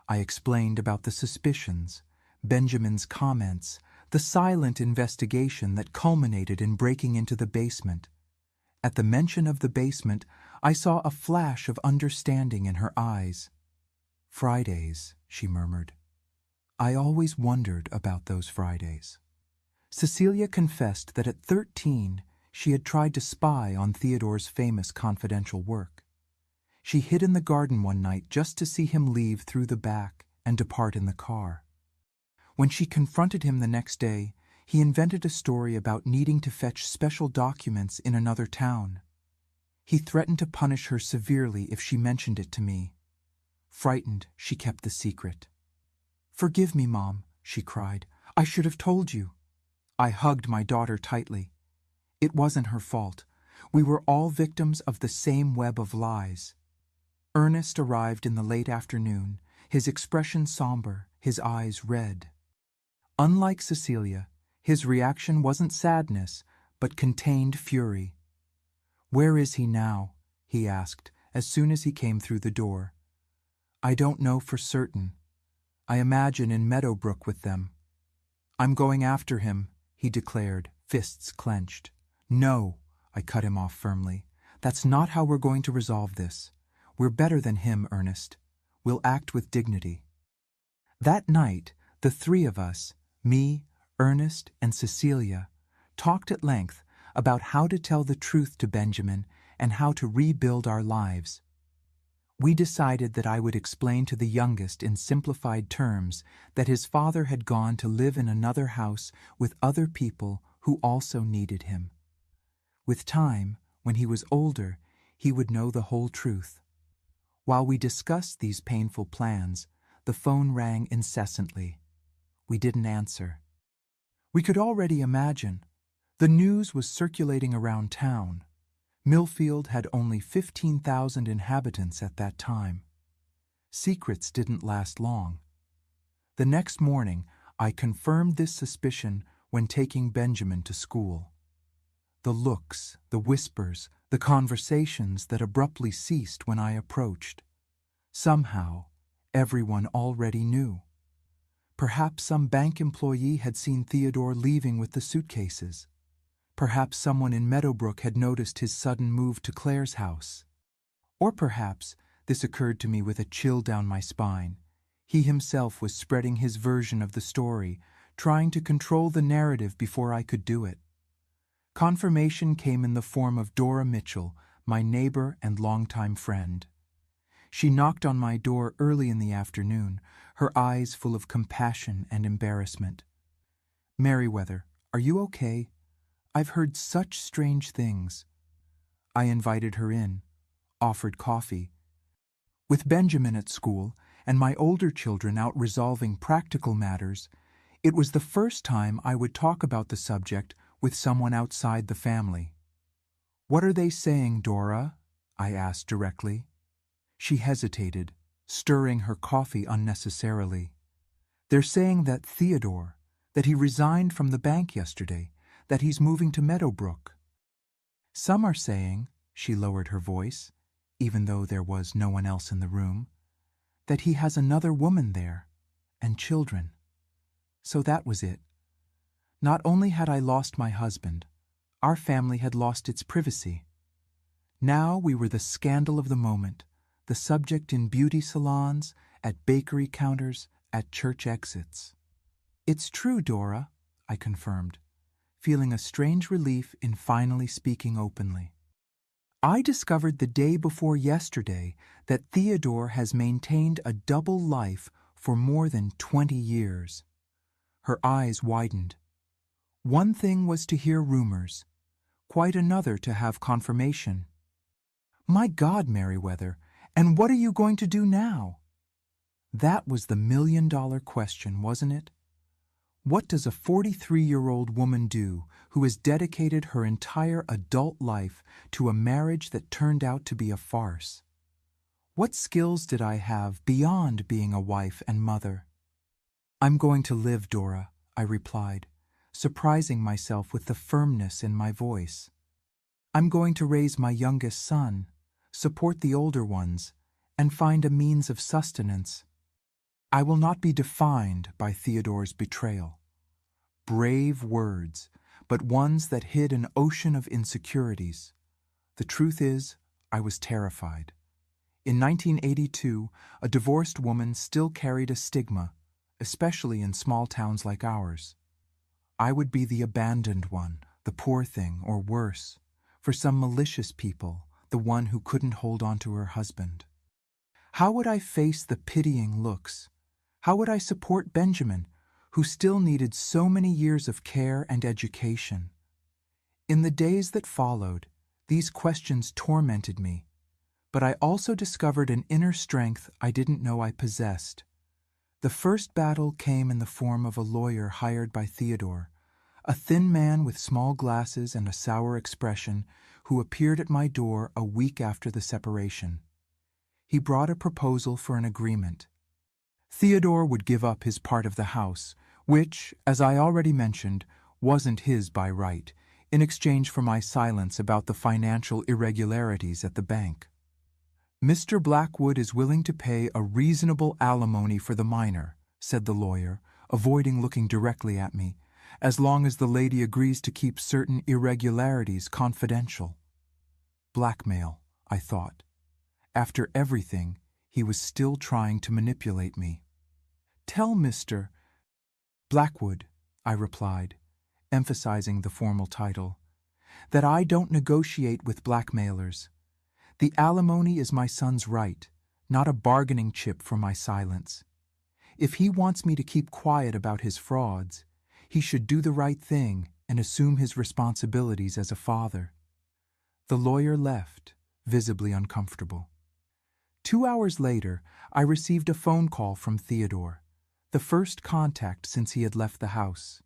Speaker 1: I explained about the suspicions, Benjamin's comments, the silent investigation that culminated in breaking into the basement. At the mention of the basement, I saw a flash of understanding in her eyes. "Fridays," she murmured. "I always wondered about those Fridays." Cecilia confessed that at 13 she had tried to spy on Theodore's famous confidential work. She hid in the garden one night just to see him leave through the back and depart in the car. When she confronted him the next day, he invented a story about needing to fetch special documents in another town. He threatened to punish her severely if she mentioned it to me. Frightened, she kept the secret. "Forgive me, Mom," she cried. "I should have told you." I hugged my daughter tightly. It wasn't her fault. We were all victims of the same web of lies. Ernest arrived in the late afternoon, his expression somber, his eyes red. Unlike Cecilia, his reaction wasn't sadness, but contained fury. "Where is he now?" he asked as soon as he came through the door. "I don't know for certain. I imagine in Meadowbrook with them." "I'm going after him," he declared, fists clenched. "No," I cut him off firmly. "That's not how we're going to resolve this. We're better than him, Ernest. We'll act with dignity." That night, the 3 of us, me, Ernest, and Cecilia, talked at length about how to tell the truth to Benjamin and how to rebuild our lives. We decided that I would explain to the youngest in simplified terms that his father had gone to live in another house with other people who also needed him. With time, when he was older, he would know the whole truth. While we discussed these painful plans, the phone rang incessantly. We didn't answer. We could already imagine. The news was circulating around town. Millfield had only 15,000 inhabitants at that time. Secrets didn't last long. The next morning, I confirmed this suspicion when taking Benjamin to school. The looks, the whispers, the conversations that abruptly ceased when I approached. Somehow, everyone already knew. Perhaps some bank employee had seen Theodore leaving with the suitcases. Perhaps someone in Meadowbrook had noticed his sudden move to Claire's house. Or perhaps, this occurred to me with a chill down my spine, he himself was spreading his version of the story, trying to control the narrative before I could do it. Confirmation came in the form of Dora Mitchell, my neighbor and longtime friend. She knocked on my door early in the afternoon, her eyes full of compassion and embarrassment. "Merriweather, are you okay? I've heard such strange things." I invited her in, offered coffee. With Benjamin at school and my older children out resolving practical matters, it was the first time I would talk about the subject with someone outside the family. "What are they saying, Dora?" I asked directly. She hesitated, stirring her coffee unnecessarily. "They're saying that Theodore, that he resigned from the bank yesterday, that he's moving to Meadowbrook. Some are saying," she lowered her voice, even though there was no one else in the room, "that he has another woman there, and children." So that was it. Not only had I lost my husband, our family had lost its privacy. Now we were the scandal of the moment, the subject in beauty salons, at bakery counters, at church exits. "It's true, Dora," I confirmed, feeling a strange relief in finally speaking openly. "I discovered the day before yesterday that Theodore has maintained a double life for more than 20 years. Her eyes widened. One thing was to hear rumors, quite another to have confirmation. My God, Merriweather, and what are you going to do now? That was the million-dollar question, wasn't it? What does a 43-year-old woman do who has dedicated her entire adult life to a marriage that turned out to be a farce? What skills did I have beyond being a wife and mother? I'm going to live, Dora, I replied, surprising myself with the firmness in my voice. I'm going to raise my youngest son, support the older ones, and find a means of sustenance. I will not be defined by Theodore's betrayal. Brave words, but ones that hid an ocean of insecurities. The truth is, I was terrified. In 1982, a divorced woman still carried a stigma, especially in small towns like ours. I would be the abandoned one, the poor thing, or worse, for some malicious people, the one who couldn't hold on to her husband. How would I face the pitying looks? How would I support Benjamin, who still needed so many years of care and education? In the days that followed, these questions tormented me, but I also discovered an inner strength I didn't know I possessed. The first battle came in the form of a lawyer hired by Theodore, a thin man with small glasses and a sour expression who appeared at my door a week after the separation. He brought a proposal for an agreement. Theodore would give up his part of the house, which, as I already mentioned, wasn't his by right, in exchange for my silence about the financial irregularities at the bank. Mr. Blackwood is willing to pay a reasonable alimony for the minor, said the lawyer, avoiding looking directly at me, as long as the lady agrees to keep certain irregularities confidential. Blackmail, I thought. After everything, he was still trying to manipulate me. Tell Mr. Blackwood, I replied, emphasizing the formal title, that I don't negotiate with blackmailers. The alimony is my son's right, not a bargaining chip for my silence. If he wants me to keep quiet about his frauds, he should do the right thing and assume his responsibilities as a father. The lawyer left, visibly uncomfortable. 2 hours later, I received a phone call from Theodore, the first contact since he had left the house.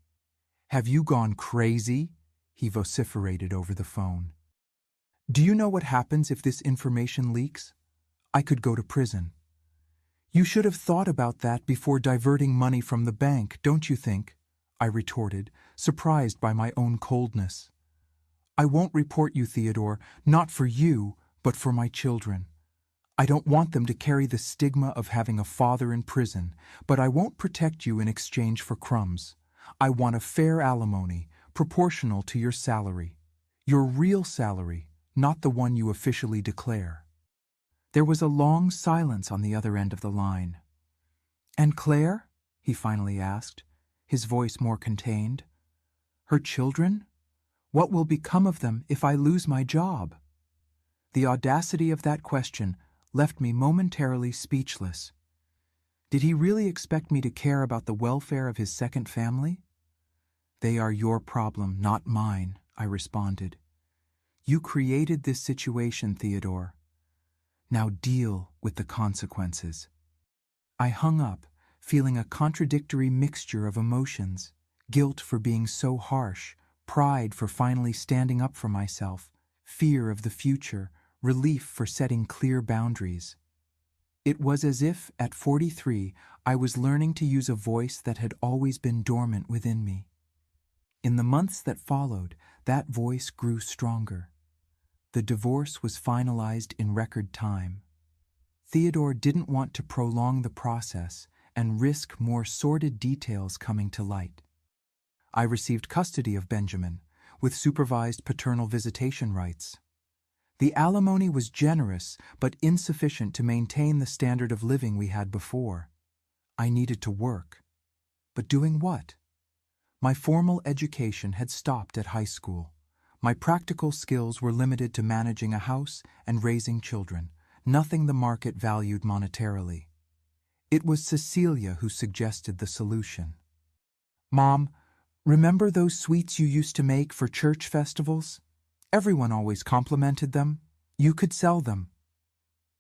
Speaker 1: Have you gone crazy? He vociferated over the phone. Do you know what happens if this information leaks? I could go to prison. You should have thought about that before diverting money from the bank, don't you think? I retorted, surprised by my own coldness. I won't report you, Theodore, not for you, but for my children. I don't want them to carry the stigma of having a father in prison, but I won't protect you in exchange for crumbs. I want a fair alimony, proportional to your salary. Your real salary, not the one you officially declare. There was a long silence on the other end of the line. And Claire? He finally asked, his voice more contained. Her children? What will become of them if I lose my job? The audacity of that question left me momentarily speechless. Did he really expect me to care about the welfare of his second family? They are your problem, not mine, I responded. You created this situation, Theodore. Now deal with the consequences. I hung up, feeling a contradictory mixture of emotions, guilt for being so harsh, pride for finally standing up for myself, fear of the future, relief for setting clear boundaries. It was as if, at 43, I was learning to use a voice that had always been dormant within me. In the months that followed, that voice grew stronger. The divorce was finalized in record time. Theodore didn't want to prolong the process and risk more sordid details coming to light. I received custody of Benjamin, with supervised paternal visitation rights. The alimony was generous but insufficient to maintain the standard of living we had before. I needed to work. But doing what? My formal education had stopped at high school. My practical skills were limited to managing a house and raising children, nothing the market valued monetarily. It was Cecilia who suggested the solution. "Mom, remember those sweets you used to make for church festivals? Everyone always complimented them. You could sell them."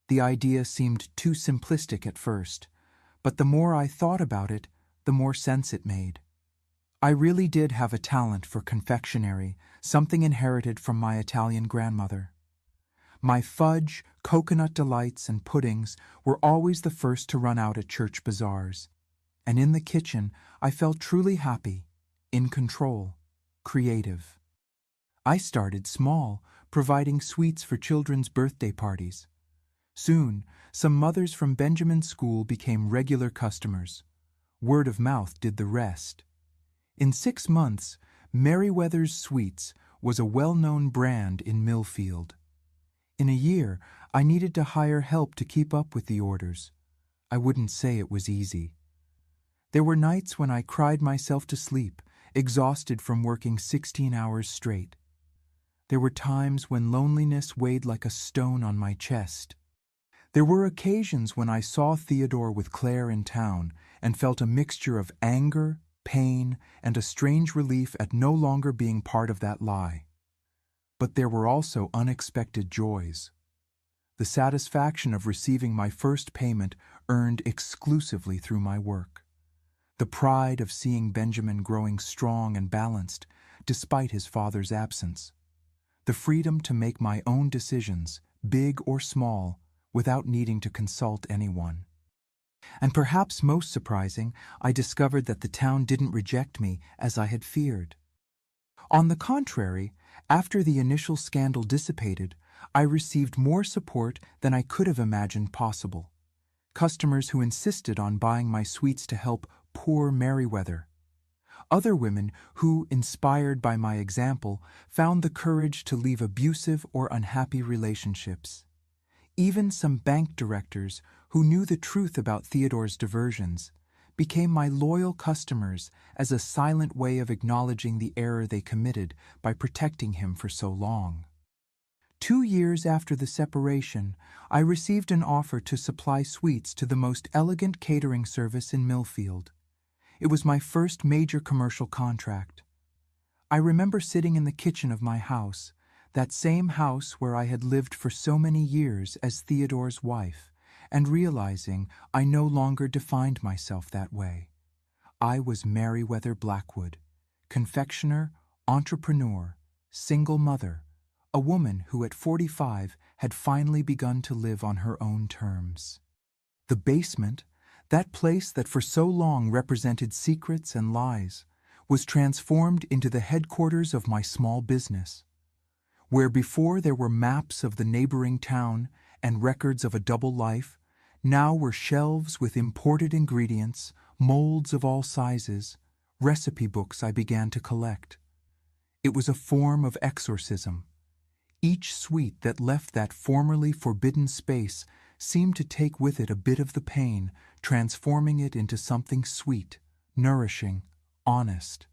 Speaker 1: The idea seemed too simplistic at first, but the more I thought about it, the more sense it made. I really did have a talent for confectionery, something inherited from my Italian grandmother. My fudge, coconut delights, and puddings were always the first to run out at church bazaars, and in the kitchen I felt truly happy, in control, creative. I started small, providing sweets for children's birthday parties. Soon, some mothers from Benjamin's school became regular customers. Word of mouth did the rest. In 6 months, Merryweather's Sweets was a well-known brand in Millfield. In a year, I needed to hire help to keep up with the orders. I wouldn't say it was easy. There were nights when I cried myself to sleep, exhausted from working 16 hours straight. There were times when loneliness weighed like a stone on my chest. There were occasions when I saw Theodore with Claire in town and felt a mixture of anger, pain, and a strange relief at no longer being part of that lie. But there were also unexpected joys. The satisfaction of receiving my first payment earned exclusively through my work. The pride of seeing Benjamin growing strong and balanced, despite his father's absence. The freedom to make my own decisions, big or small, without needing to consult anyone. And perhaps most surprising, I discovered that the town didn't reject me as I had feared. On the contrary, after the initial scandal dissipated, I received more support than I could have imagined possible. Customers who insisted on buying my sweets to help poor Merryweather. Other women who, inspired by my example, found the courage to leave abusive or unhappy relationships. Even some bank directors who knew the truth about Theodore's diversions became my loyal customers as a silent way of acknowledging the error they committed by protecting him for so long. 2 years after the separation, I received an offer to supply sweets to the most elegant catering service in Millfield. It was my first major commercial contract. I remember sitting in the kitchen of my house, that same house where I had lived for so many years as Theodore's wife, and realizing I no longer defined myself that way. I was Merryweather Blackwood, confectioner, entrepreneur, single mother, a woman who at 45 had finally begun to live on her own terms. The basement, that place that for so long represented secrets and lies, was transformed into the headquarters of my small business. Where before there were maps of the neighboring town and records of a double life, now were shelves with imported ingredients, molds of all sizes, recipe books I began to collect. It was a form of exorcism. Each sweet that left that formerly forbidden space seemed to take with it a bit of the pain, transforming it into something sweet, nourishing, honest.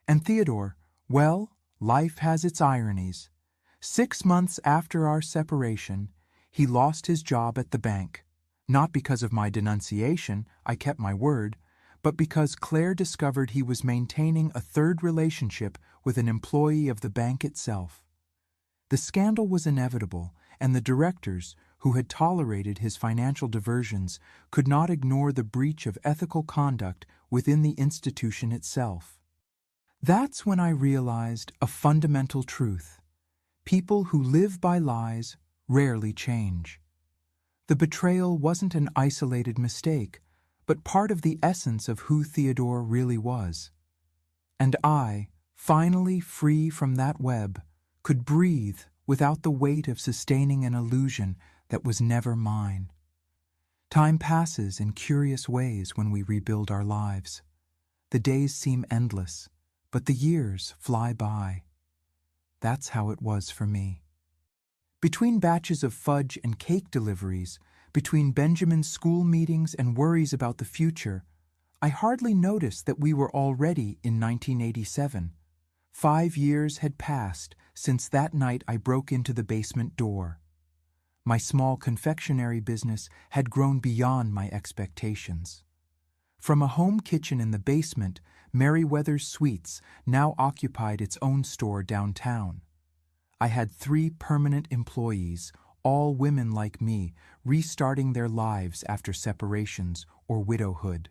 Speaker 1: And Theodore, well, life has its ironies. 6 months after our separation, he lost his job at the bank. Not because of my denunciation, I kept my word, but because Claire discovered he was maintaining a third relationship with an employee of the bank itself. The scandal was inevitable, and the directors, who had tolerated his financial diversions, could not ignore the breach of ethical conduct within the institution itself. That's when I realized a fundamental truth. People who live by lies rarely change. The betrayal wasn't an isolated mistake, but part of the essence of who Theodore really was. And I, finally free from that web, could breathe without the weight of sustaining an illusion that was never mine. Time passes in curious ways when we rebuild our lives. The days seem endless, but the years fly by. That's how it was for me. Between batches of fudge and cake deliveries, between Benjamin's school meetings and worries about the future, I hardly noticed that we were already in 1987. 5 years had passed since that night I broke into the basement door. My small confectionery business had grown beyond my expectations. From a home kitchen in the basement, Merriweather's Sweets now occupied its own store downtown. I had 3 permanent employees, all women like me, restarting their lives after separations or widowhood.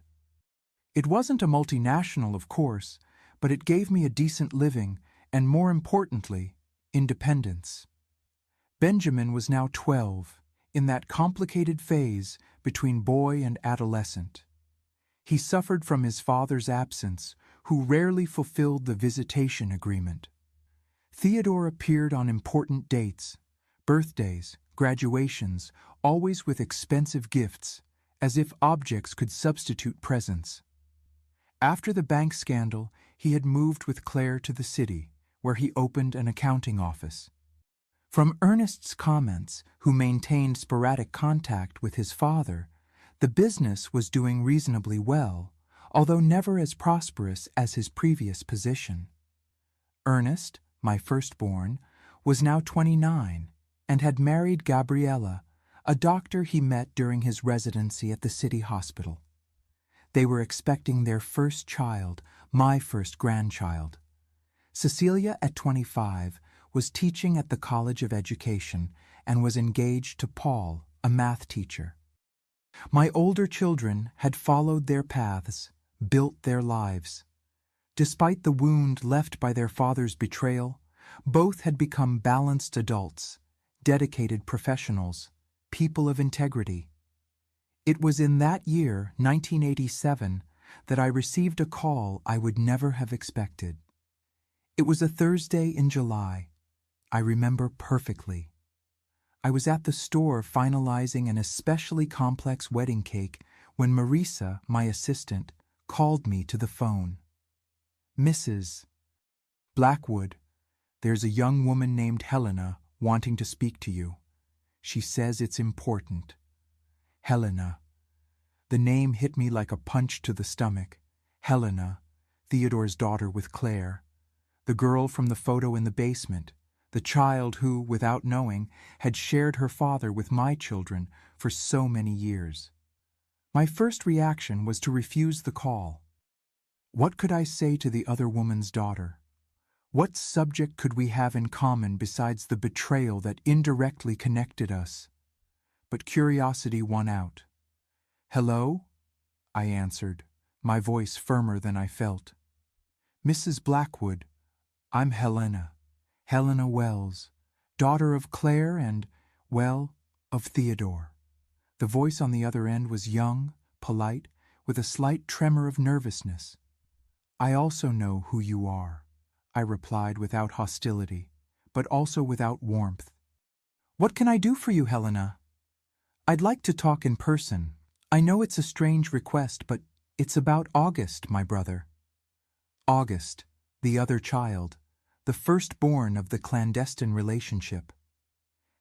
Speaker 1: It wasn't a multinational, of course, but it gave me a decent living and, more importantly, independence. Benjamin was now 12, in that complicated phase between boy and adolescent. He suffered from his father's absence, who rarely fulfilled the visitation agreement. Theodore appeared on important dates, birthdays, graduations, always with expensive gifts, as if objects could substitute presents. After the bank scandal, he had moved with Claire to the city, where he opened an accounting office. From Ernest's comments, who maintained sporadic contact with his father, the business was doing reasonably well, although never as prosperous as his previous position. Ernest, my firstborn, was now 29 and had married Gabriella, a doctor he met during his residency at the city hospital. They were expecting their first child, my first grandchild. Cecilia, at 25, was teaching at the College of Education and was engaged to Paul, a math teacher. My older children had followed their paths, built their lives. Despite the wound left by their father's betrayal, both had become balanced adults, dedicated professionals, people of integrity. It was in that year, 1987, that I received a call I would never have expected. It was a Thursday in July. I remember perfectly. I was at the store finalizing an especially complex wedding cake when Marisa, my assistant, called me to the phone. "Mrs. Blackwood, there's a young woman named Helena wanting to speak to you. She says it's important." Helena. The name hit me like a punch to the stomach. Helena, Theodore's daughter with Claire. The girl from the photo in the basement. The child who, without knowing, had shared her father with my children for so many years. My first reaction was to refuse the call. What could I say to the other woman's daughter? What subject could we have in common besides the betrayal that indirectly connected us? But curiosity won out. "Hello?" I answered, my voice firmer than I felt. "Mrs. Blackwood, I'm Helena Wells, daughter of Claire and, well, of Theodore." The voice on the other end was young, polite, with a slight tremor of nervousness. "I also know who you are," I replied without hostility, but also without warmth. "What can I do for you, Helena?" "I'd like to talk in person. I know it's a strange request, but it's about August, my brother." August, the other child, the firstborn of the clandestine relationship.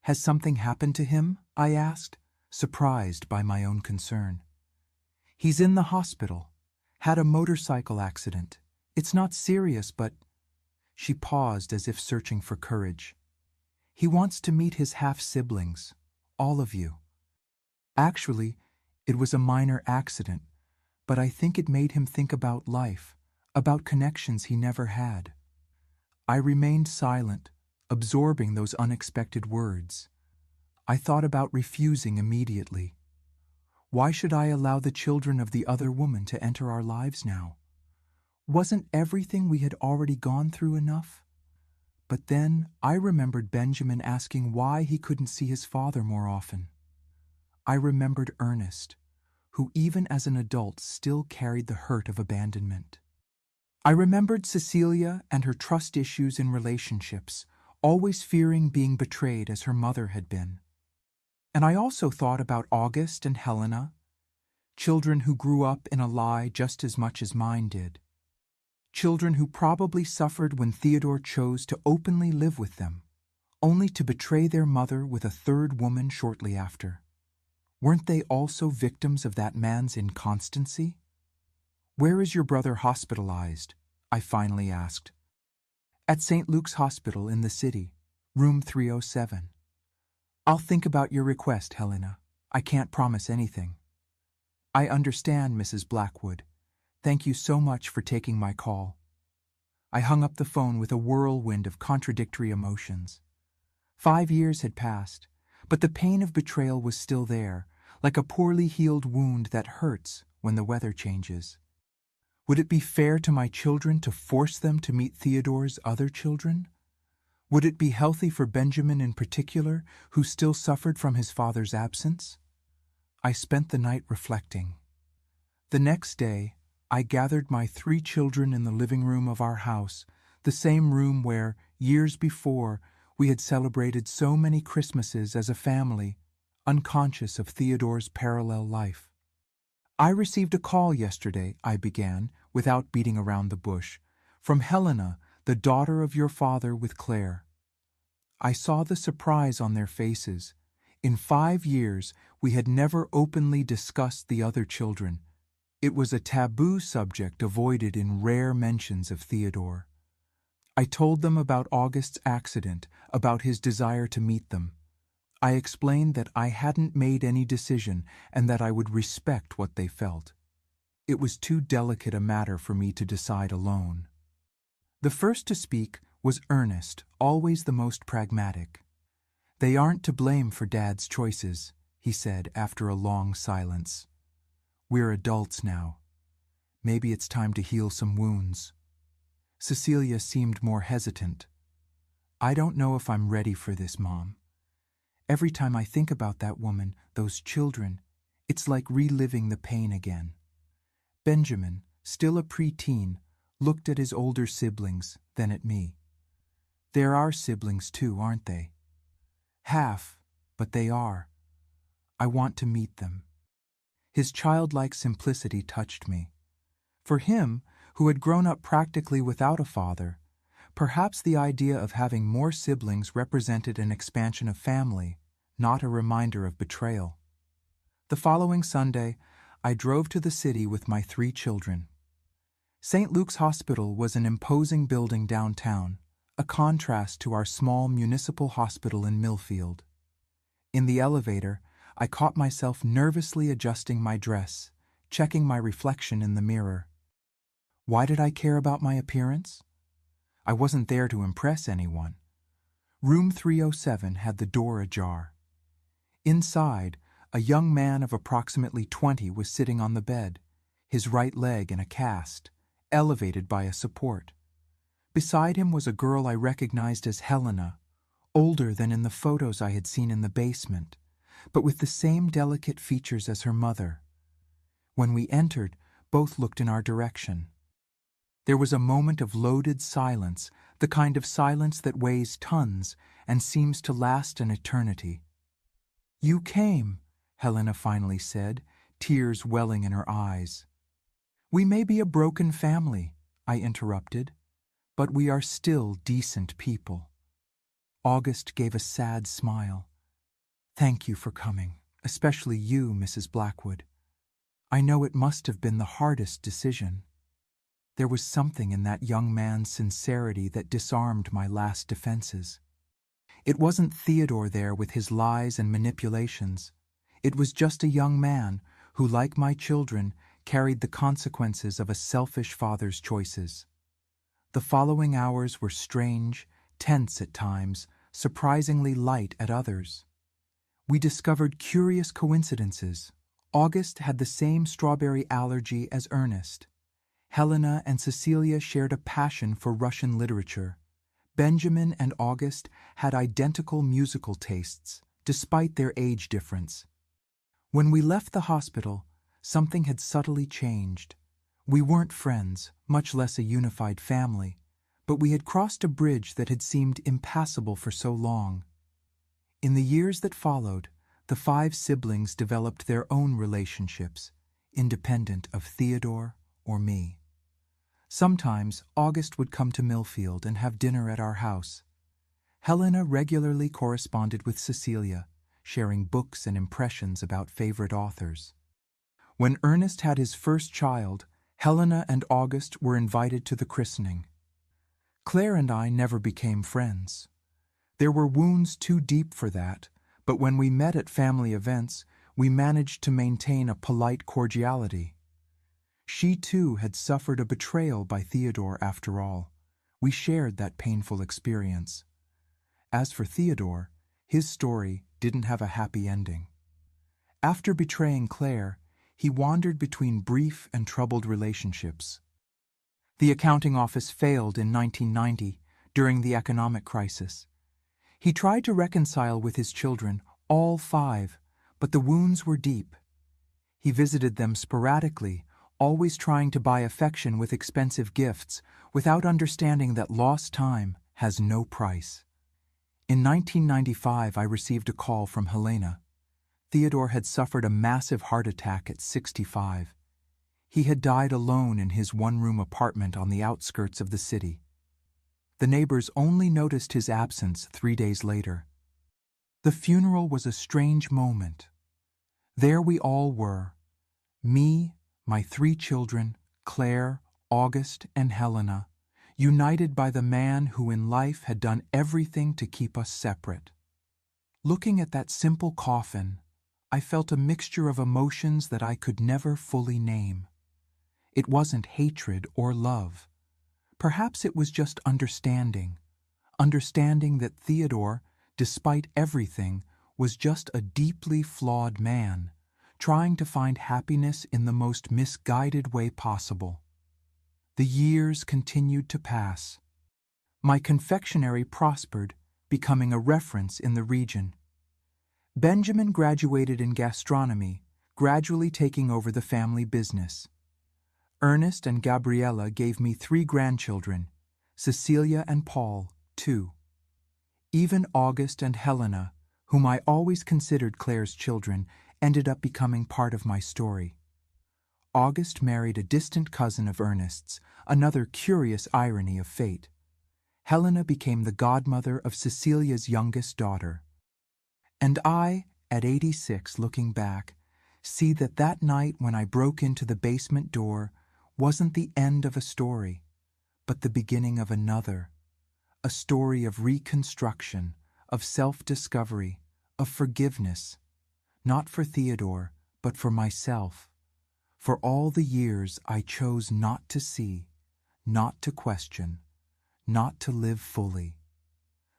Speaker 1: "Has something happened to him?" I asked, surprised by my own concern. "He's in the hospital. Had a motorcycle accident. It's not serious, but—" She paused as if searching for courage. "He wants to meet his half-siblings, all of you. Actually, it was a minor accident, but I think it made him think about life, about connections he never had." I remained silent, absorbing those unexpected words. I thought about refusing immediately. Why should I allow the children of the other woman to enter our lives now? Wasn't everything we had already gone through enough? But then I remembered Benjamin asking why he couldn't see his father more often. I remembered Ernest, who even as an adult still carried the hurt of abandonment. I remembered Cecilia and her trust issues in relationships, always fearing being betrayed as her mother had been. And I also thought about August and Helena, children who grew up in a lie just as much as mine did. Children who probably suffered when Theodore chose to openly live with them, only to betray their mother with a third woman shortly after. Weren't they also victims of that man's inconstancy? "Where is your brother hospitalized?" I finally asked. "At St. Luke's Hospital in the city, room 307. I'll think about your request, Helena. I can't promise anything. I understand, Mrs. Blackwood. Thank you so much for taking my call. I hung up the phone with a whirlwind of contradictory emotions. 5 years had passed, but the pain of betrayal was still there, like a poorly healed wound that hurts when the weather changes. Would it be fair to my children to force them to meet Theodore's other children? Would it be healthy for Benjamin in particular, who still suffered from his father's absence? I spent the night reflecting. The next day, I gathered my 3 children in the living room of our house, the same room where, years before, we had celebrated so many Christmases as a family, unconscious of Theodore's parallel life. I received a call yesterday, I began, without beating around the bush, from Helena, the daughter of your father with Claire. I saw the surprise on their faces. In 5 years, we had never openly discussed the other children. It was a taboo subject avoided in rare mentions of Theodore. I told them about August's accident, about his desire to meet them. I explained that I hadn't made any decision and that I would respect what they felt. It was too delicate a matter for me to decide alone. The first to speak was Ernest, always the most pragmatic. "They aren't to blame for Dad's choices," he said after a long silence. "We're adults now. Maybe it's time to heal some wounds." Cecilia seemed more hesitant. "I don't know if I'm ready for this, Mom. Every time I think about that woman, those children, it's like reliving the pain again." Benjamin, still a preteen, looked at his older siblings, then at me. "They're our siblings too, aren't they?" "Half, but they are. I want to meet them." His childlike simplicity touched me. For him, who had grown up practically without a father, perhaps the idea of having more siblings represented an expansion of family, not a reminder of betrayal. The following Sunday, I drove to the city with my 3 children. St. Luke's Hospital was an imposing building downtown, a contrast to our small municipal hospital in Millfield. In the elevator, I caught myself nervously adjusting my dress, checking my reflection in the mirror. Why did I care about my appearance? I wasn't there to impress anyone. Room 307 had the door ajar. Inside, a young man of approximately 20 was sitting on the bed, his right leg in a cast, elevated by a support. Beside him was a girl I recognized as Helena, older than in the photos I had seen in the basement, but with the same delicate features as her mother. When we entered, both looked in our direction. There was a moment of loaded silence, the kind of silence that weighs tons and seems to last an eternity. "You came," Helena finally said, tears welling in her eyes. "We may be a broken family," I interrupted, "but we are still decent people." August gave a sad smile. "Thank you for coming, especially you, Mrs. Blackwood. I know it must have been the hardest decision." There was something in that young man's sincerity that disarmed my last defenses. It wasn't Theodore there with his lies and manipulations. It was just a young man who, like my children, carried the consequences of a selfish father's choices. The following hours were strange, tense at times, surprisingly light at others. We discovered curious coincidences. August had the same strawberry allergy as Ernest. Helena and Cecilia shared a passion for Russian literature. Benjamin and August had identical musical tastes, despite their age difference. When we left the hospital, something had subtly changed. We weren't friends, much less a unified family, but we had crossed a bridge that had seemed impassable for so long. In the years that followed, the 5 siblings developed their own relationships, independent of Theodore or me. Sometimes August would come to Millfield and have dinner at our house. Helena regularly corresponded with Cecilia, sharing books and impressions about favorite authors. When Ernest had his first child, Helena and August were invited to the christening. Claire and I never became friends. There were wounds too deep for that, but when we met at family events, we managed to maintain a polite cordiality. She too had suffered a betrayal by Theodore after all. We shared that painful experience. As for Theodore, his story didn't have a happy ending. After betraying Claire, he wandered between brief and troubled relationships. The accounting office failed in 1990 during the economic crisis. He tried to reconcile with his children, all 5, but the wounds were deep. He visited them sporadically, always trying to buy affection with expensive gifts, without understanding that lost time has no price. In 1995, I received a call from Helena. Theodore had suffered a massive heart attack at 65. He had died alone in his one-room apartment on the outskirts of the city. The neighbors only noticed his absence 3 days later. The funeral was a strange moment. There we all were, me, my 3 children, Claire, August, and Helena, united by the man who in life had done everything to keep us separate. Looking at that simple coffin, I felt a mixture of emotions that I could never fully name. It wasn't hatred or love. Perhaps it was just understanding that Theodore, despite everything, was just a deeply flawed man, trying to find happiness in the most misguided way possible. The years continued to pass. My confectionery prospered, becoming a reference in the region. Benjamin graduated in gastronomy, gradually taking over the family business. Ernest and Gabriella gave me 3 grandchildren, Cecilia and Paul, 2. Even August and Helena, whom I always considered Claire's children, ended up becoming part of my story. August married a distant cousin of Ernest's, another curious irony of fate. Helena became the godmother of Cecilia's youngest daughter. And I, at 86 looking back, see that night when I broke into the basement door wasn't the end of a story, but the beginning of another. A story of reconstruction, of self-discovery, of forgiveness, not for Theodore, but for myself. For all the years I chose not to see, not to question, not to live fully.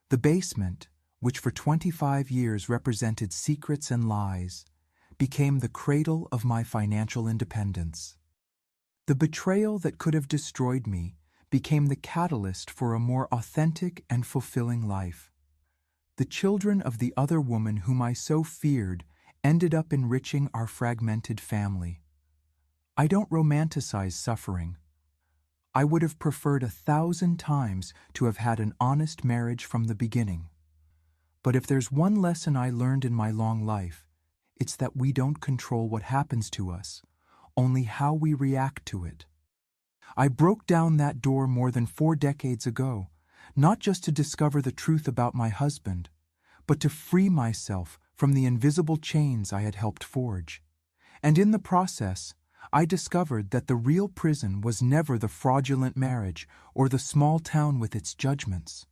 Speaker 1: The basement, which for 25 years represented secrets and lies, became the cradle of my financial independence. The betrayal that could have destroyed me became the catalyst for a more authentic and fulfilling life. The children of the other woman whom I so feared ended up enriching our fragmented family. I don't romanticize suffering. I would have preferred 1,000 times to have had an honest marriage from the beginning. But if there's one lesson I learned in my long life, it's that we don't control what happens to us, only how we react to it. I broke down that door more than 4 decades ago, not just to discover the truth about my husband, but to free myself from the invisible chains I had helped forge. And in the process, I discovered that the real prison was never the fraudulent marriage or the small town with its judgments.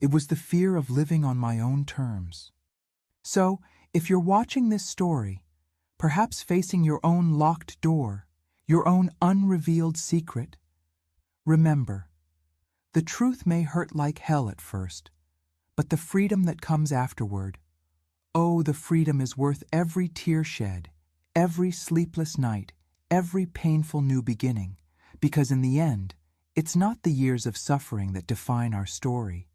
Speaker 1: It was the fear of living on my own terms. So, if you're watching this story, perhaps facing your own locked door, your own unrevealed secret, remember, the truth may hurt like hell at first, but the freedom that comes afterward, oh, the freedom is worth every tear shed, every sleepless night, every painful new beginning, because in the end, it's not the years of suffering that define our story,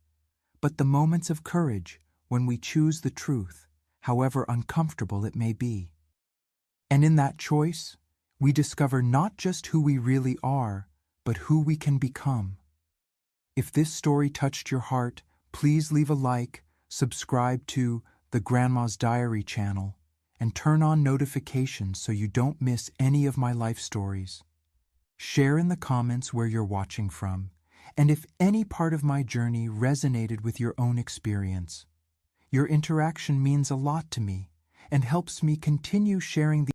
Speaker 1: but the moments of courage when we choose the truth, however uncomfortable it may be. And in that choice, we discover not just who we really are, but who we can become. If this story touched your heart, please leave a like, subscribe to the Grandma's Diary channel, and turn on notifications so you don't miss any of my life stories. Share in the comments where you're watching from, and if any part of my journey resonated with your own experience. Your interaction means a lot to me and helps me continue sharing the